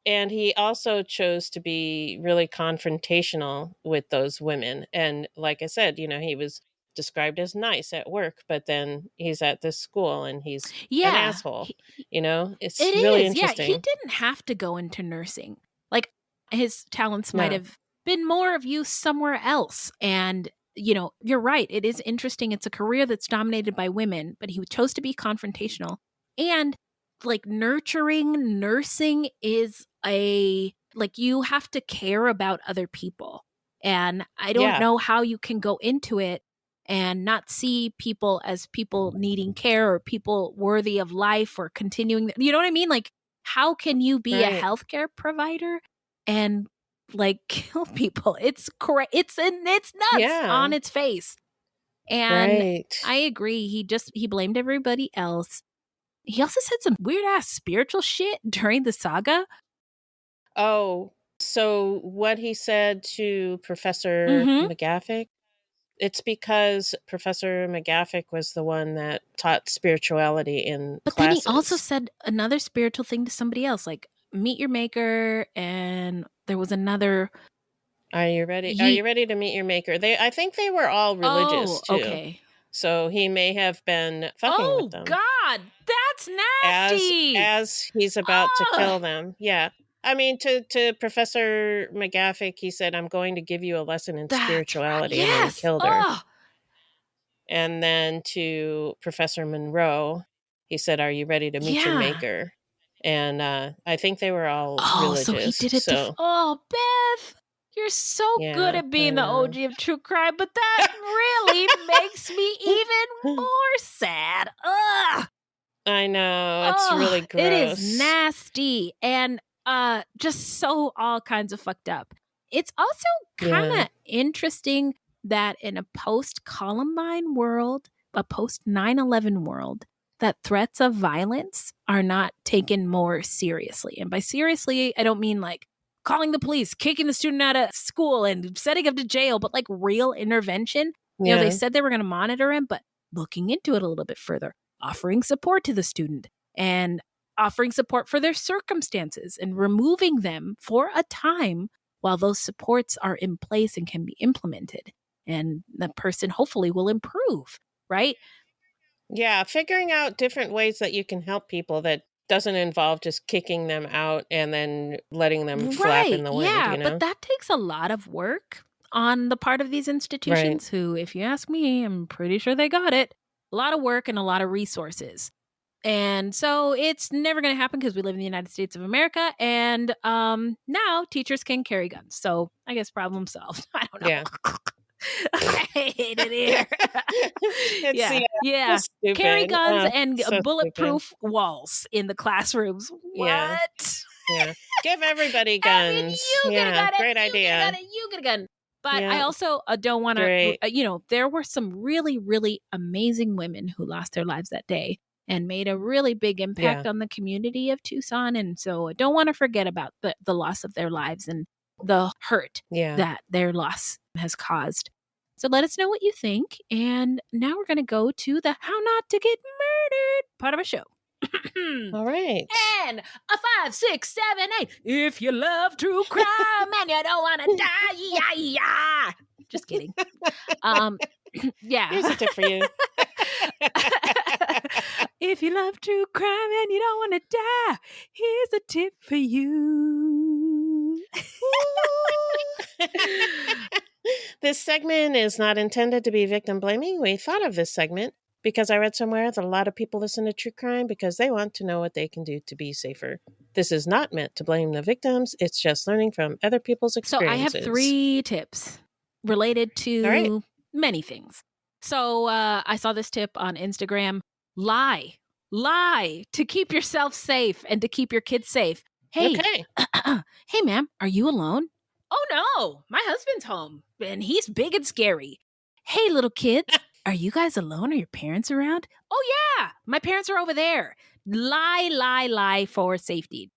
And he also chose to be really confrontational with those women. And like I said, he was described as nice at work, but then he's at this school and he's an asshole. It's really interesting. Yeah, he didn't have to go into nursing. Like, his talents might have been more of use somewhere else. And, you're right. It is interesting. It's a career that's dominated by women, but he chose to be confrontational. And like nursing is you have to care about other people. And I don't know how you can go into it and not see people as people needing care or people worthy of life or continuing. You know what I mean? Like, how can you be a healthcare provider and kill people? It's correct. It's nuts on its face. And I agree. He blamed everybody else. He also said some weird ass spiritual shit during the saga. Oh, so what he said to Professor McGaffick, it's because Professor McGaffick was the one that taught spirituality in classes. Then he also said another spiritual thing to somebody else, like meet your maker, and there was another. Are you ready? Are you ready to meet your maker? I think they were all religious too. Okay. So he may have been fucking with them. Oh God, that's nasty. As he's about to kill them. Yeah. I mean, to Professor McGaffick, he said, "I'm going to give you a lesson in spirituality," and then he killed her. And then to Professor Monroe, he said, "Are you ready to meet your maker?" And I think they were all religious. So he did it. Beth, you're so good at being the OG of true crime, but that really makes me even more sad. Ugh. I know, it's really gross. It is nasty and just so all kinds of fucked up. It's also kind of interesting that in a post-Columbine world, a post-9/11 world, that threats of violence are not taken more seriously. And by seriously, I don't mean like calling the police, kicking the student out of school and setting him to jail, but like real intervention. You know, they said they were going to monitor him, but looking into it a little bit further, offering support to the student and offering support for their circumstances and removing them for a time while those supports are in place and can be implemented. And the person hopefully will improve, right? Yeah, figuring out different ways that you can help people that doesn't involve just kicking them out and then letting them flap in the wind. Yeah, but that takes a lot of work on the part of these institutions who, if you ask me, I'm pretty sure they got it. A lot of work and a lot of resources. And so it's never going to happen because we live in the United States of America. And now teachers can carry guns. So I guess problem solved. I don't know. Yeah. I hate it here. Yeah. Carry guns and bulletproof walls in the classrooms. What? Yeah. Give everybody guns. I mean, you get a gun. Great idea. You get a gun. But I also don't want to, there were some really, really amazing women who lost their lives that day and made a really big impact on the community of Tucson. And so I don't want to forget about the loss of their lives and the hurt that their loss has caused. So let us know what you think. And now we're going to go to the How Not to Get Murdered part of a show. All right. And a 5, 6, 7, 8. If you love true crime and you don't want to die, just kidding. Yeah. Here's a tip for you. If you love true crime and you don't want to die, here's a tip for you. This segment is not intended to be victim blaming. We thought of this segment because I read somewhere that a lot of people listen to true crime because they want to know what they can do to be safer. This is not meant to blame the victims. It's just learning from other people's experiences. So I have 3 tips related to many things. So I saw this tip on Instagram. Lie to keep yourself safe and to keep your kids safe. Hey, hey, ma'am, are you alone? Oh, no, my husband's home and he's big and scary. Hey, little kids, are you guys alone? Are your parents around? Oh, yeah, my parents are over there. Lie for safety.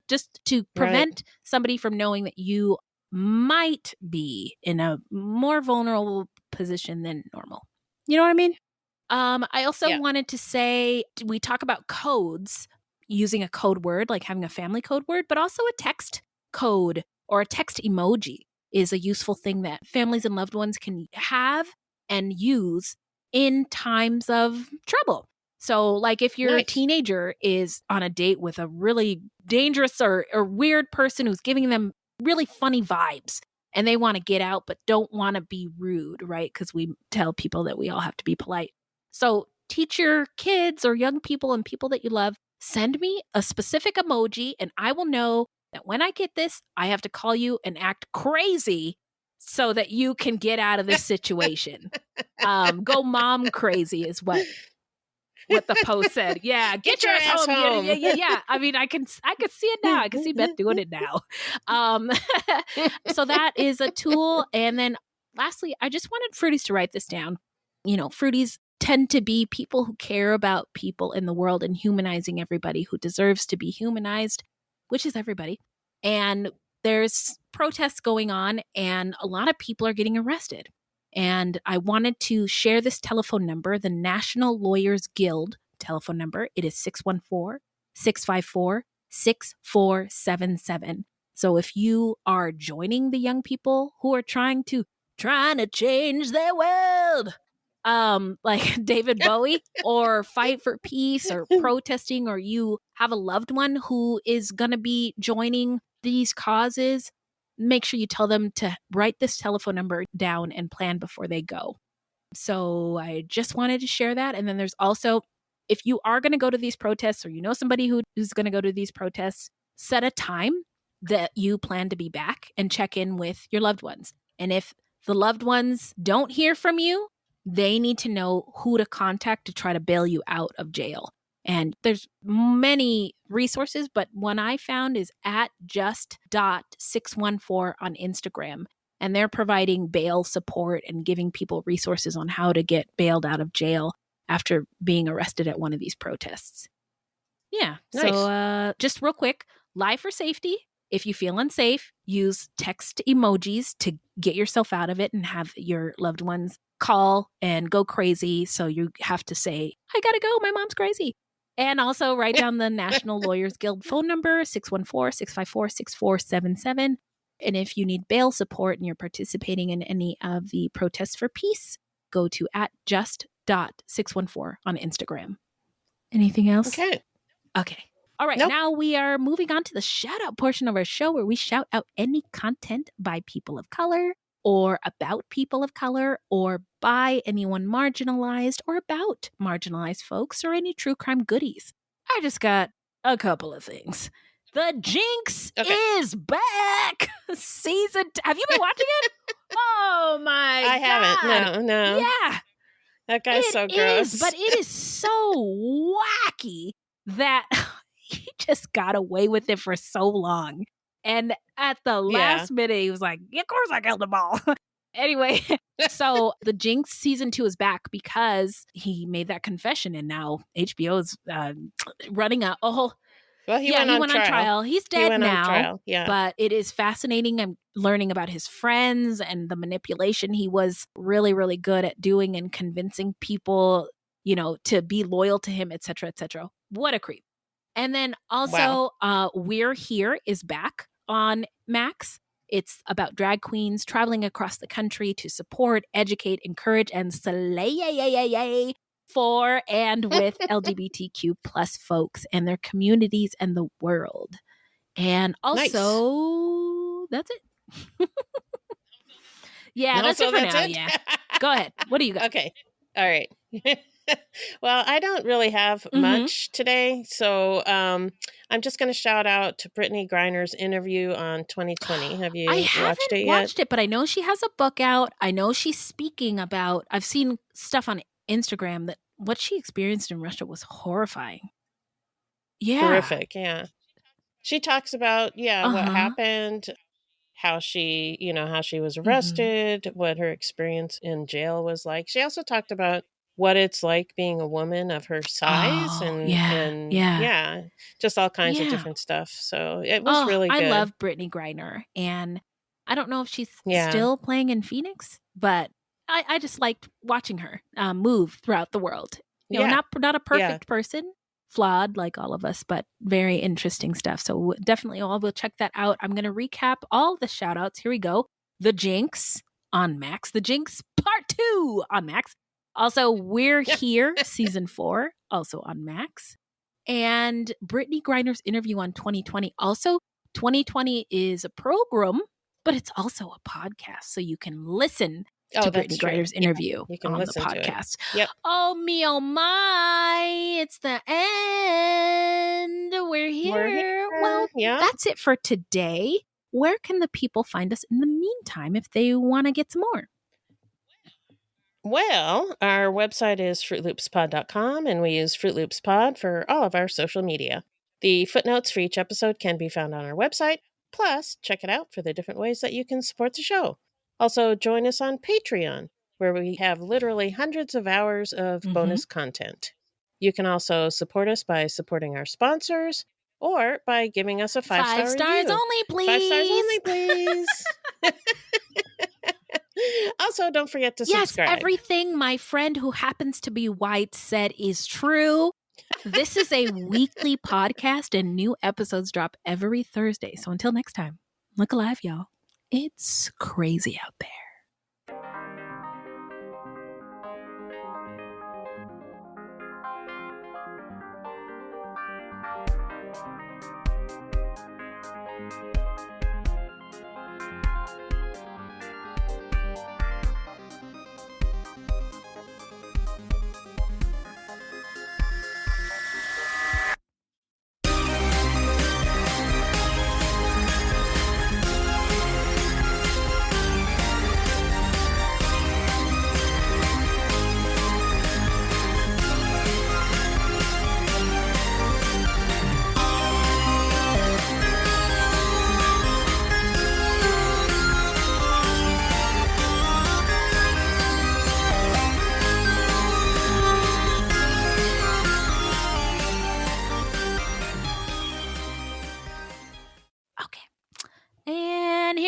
Just to prevent somebody from knowing that you might be in a more vulnerable position than normal. You know what I mean? I also wanted to say, we talk about codes, using a code word, like having a family code word, but also a text code or a text emoji is a useful thing that families and loved ones can have and use in times of trouble. So like if your teenager is on a date with a really dangerous or weird person who's giving them really funny vibes and they want to get out but don't want to be rude, right? Because we tell people that we all have to be polite. So teach your kids or young people and people that you love, send me a specific emoji and I will know that when I get this, I have to call you and act crazy so that you can get out of this situation. Go mom crazy is what the post said. Yeah, get your ass home. Yeah. I mean, I could see it now. I can see Beth doing it now. So that is a tool. And then lastly, I just wanted Fruities to write this down. You know, Fruities tend to be people who care about people in the world and humanizing everybody who deserves to be humanized, which is everybody. And there's protests going on and a lot of people are getting arrested. And I wanted to share this telephone number, the National Lawyers Guild telephone number. It is 614-654-6477. So if you are joining the young people who are trying to change their world, like David Bowie, or fight for peace or protesting, or you have a loved one who is going to be joining these causes, make sure you tell them to write this telephone number down and plan before they go. So I just wanted to share that. And then there's also, if you are going to go to these protests or you know somebody who's going to go to these protests, set a time that you plan to be back and check in with your loved ones. And if the loved ones don't hear from you, they need to know who to contact to try to bail you out of jail. And there's many resources, but one I found is at just.614 on Instagram. And they're providing bail support and giving people resources on how to get bailed out of jail after being arrested at one of these protests. Yeah. Nice. So just real quick, lie for safety. If you feel unsafe, use text emojis to get yourself out of it and have your loved ones call and go crazy. So you have to say, I gotta go, my mom's crazy. And also write down the National Lawyers Guild phone number, 614-654-6477. And if you need bail support and you're participating in any of the protests for peace, go to at just.614 on Instagram. Anything else? Okay. All right, now we are moving on to the shout out portion of our show where we shout out any content by people of color or about people of color or by anyone marginalized or about marginalized folks or any true crime goodies. I just got a couple of things. The Jinx is back. Season have you been watching it? Oh my God. I haven't. No. Yeah. That guy's so gross. But it is so wacky that he just got away with it for so long. And at the last minute, he was like, of course I killed them all. Anyway, so the Jinx season 2 is back because he made that confession. And now HBO is running a whole... Well, he went on trial. He's dead now. Yeah. But it is fascinating. I'm learning about his friends and the manipulation he was really, really good at doing and convincing people, to be loyal to him, et cetera, et cetera. What a creep. And then also, We're Here is back on Max. It's about drag queens traveling across the country to support, educate, encourage, and slay for and with LGBTQ plus folks and their communities and the world. And also, that's it. That's it for now. Yeah. Go ahead. What do you got? Okay. All right. Well, I don't really have much today, so I'm just going to shout out to Brittney Griner's interview on 2020. Have you watched it yet? I haven't watched it, but I know she has a book out. I know she's speaking about, I've seen stuff on Instagram that what she experienced in Russia was horrifying. Yeah. Horrific, yeah. She talks about, what happened, how she was arrested, what her experience in jail was like. She also talked about what it's like being a woman of her size and just all kinds of different stuff. So it was really good. I love Brittney Griner, and I don't know if she's still playing in Phoenix, but I just liked watching her move throughout the world. Not a perfect person, flawed like all of us, but very interesting stuff. So definitely we'll check that out. I'm going to recap all the shout outs. Here we go. The Jinx on Max. The Jinx Part 2 on Max. Also, We're Here, Season 4, also on Max. And Brittney Griner's interview on 2020. Also, 2020 is a program, but it's also a podcast. So you can listen to Brittney Griner's interview on the podcast. Yep. Oh, me, oh, my. It's the end. We're here. Well, that's it for today. Where can the people find us in the meantime if they want to get some more? Well, our website is fruitloopspod.com, and we use Fruit Loops Pod for all of our social media. The footnotes for each episode can be found on our website. Plus, check it out for the different ways that you can support the show. Also, join us on Patreon, where we have literally hundreds of hours of bonus content. You can also support us by supporting our sponsors or by giving us a 5-star review. 5 stars only, please. 5 stars only, please. Also, don't forget to subscribe. Yes, everything my friend who happens to be white said is true. This is a weekly podcast, and new episodes drop every Thursday. So until next time, look alive, y'all. It's crazy out there.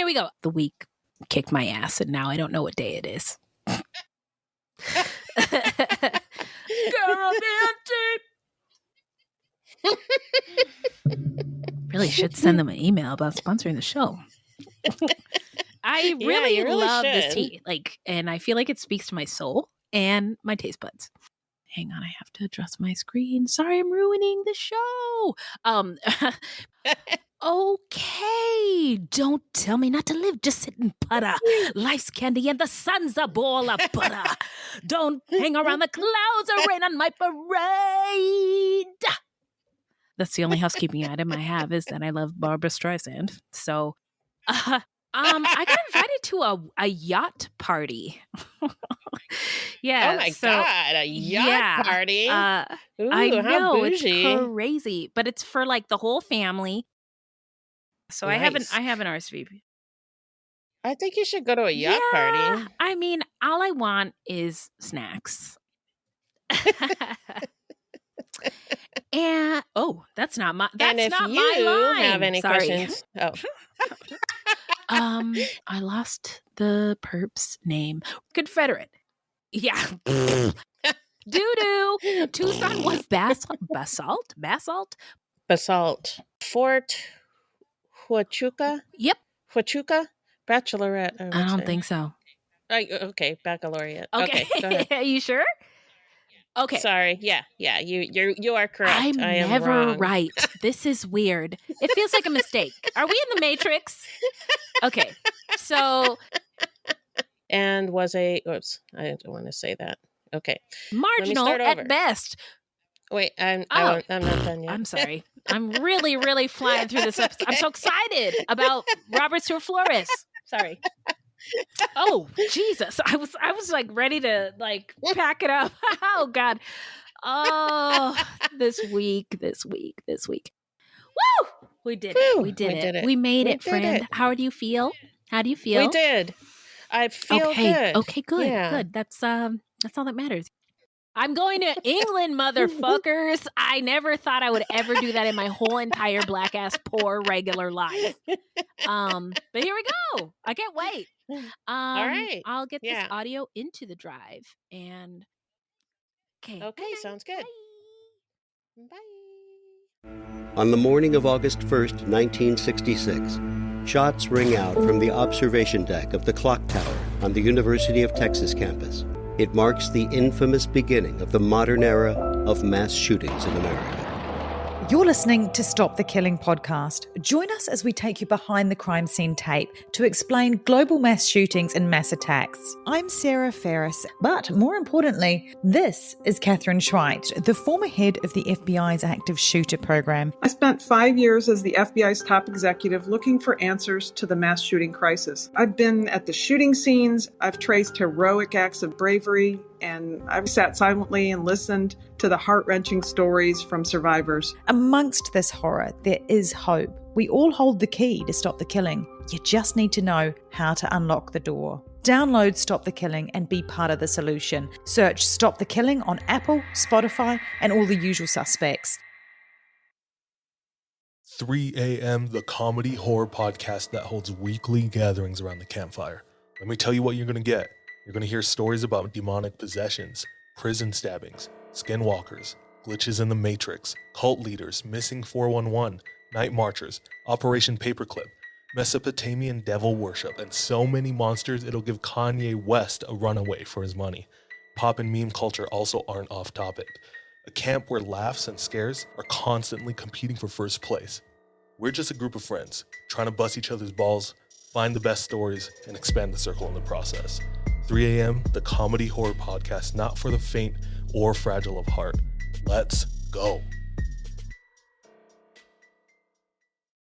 We go. The week kicked my ass, and now I don't know what day it is. Really should send them an email about sponsoring the show. I really love this tea, and I feel like it speaks to my soul and my taste buds. hang on, I have to adjust my screen. Sorry, I'm ruining the show. Okay, don't tell me not to live. Just sit and putter. Life's candy and the sun's a ball of butter. Don't hang around the clouds or rain on my parade. That's the only housekeeping item I have is that I love Barbra Streisand. So, I got invited to a yacht party. Yeah. Oh my God, a yacht party. Ooh, I know, it's it's crazy, but it's for like the whole family. So nice. I have an RSVP. I think you should go to a yacht party. I mean, all I want is snacks. And that's not my line. And if you have any questions, I lost the perp's name. Confederate. Yeah. Doo-doo. Tucson was basalt. Fort Huachuca? Yep. Huachuca? Bachelorette. I don't think so. Okay, baccalaureate. Okay, go ahead. Are you sure? Okay. Sorry. Yeah. You are correct. I'm never wrong. right. This is weird. It feels like a mistake. Are we in the Matrix? Okay. So. And was oops, I don't want to say that. Okay. Marginal at best. Wait, I'm not done yet. I'm sorry. I'm really, really flying through this episode. I'm so excited about Robert Stewart Flores. Sorry. Oh, Jesus. I was like ready to like pack it up. Oh God. Oh, this week. Woo! We did it. We did it. We made it, friend. How do you feel? We did. I feel good. Okay, good. Yeah. Good. That's all that matters. I'm going to England, motherfuckers. I never thought I would ever do that in my whole entire black ass poor regular life. But here we go. I can't wait. All right. I'll get this audio into the drive and okay, sounds good. Bye. On the morning of August 1st, 1966, shots ring out from the observation deck of the clock tower on the University of Texas campus. It marks the infamous beginning of the modern era of mass shootings in America. You're listening to Stop the Killing podcast. Join us as we take you behind the crime scene tape to explain global mass shootings and mass attacks. I'm Sarah Ferris, but more importantly, this is Catherine Schweit, the former head of the FBI's active shooter program. I spent 5 years as the FBI's top executive looking for answers to the mass shooting crisis. I've been at the shooting scenes, I've traced heroic acts of bravery, and I've sat silently and listened to the heart-wrenching stories from survivors. Amongst this horror, there is hope. We all hold the key to stop the killing. You just need to know how to unlock the door. Download Stop the Killing and be part of the solution. Search Stop the Killing on Apple, Spotify, and all the usual suspects. 3 a.m., the comedy horror podcast that holds weekly gatherings around the campfire. Let me tell you what you're going to get. You're going to hear stories about demonic possessions, prison stabbings, skinwalkers, glitches in the Matrix, cult leaders, missing 411, night marchers, Operation Paperclip, Mesopotamian devil worship, and so many monsters it'll give Kanye West a runaway for his money. Pop and meme culture also aren't off topic. A camp where laughs and scares are constantly competing for first place. We're just a group of friends, trying to bust each other's balls, find the best stories, and expand the circle in the process. 3 a.m., the comedy horror podcast not for the faint or fragile of heart. Let's go.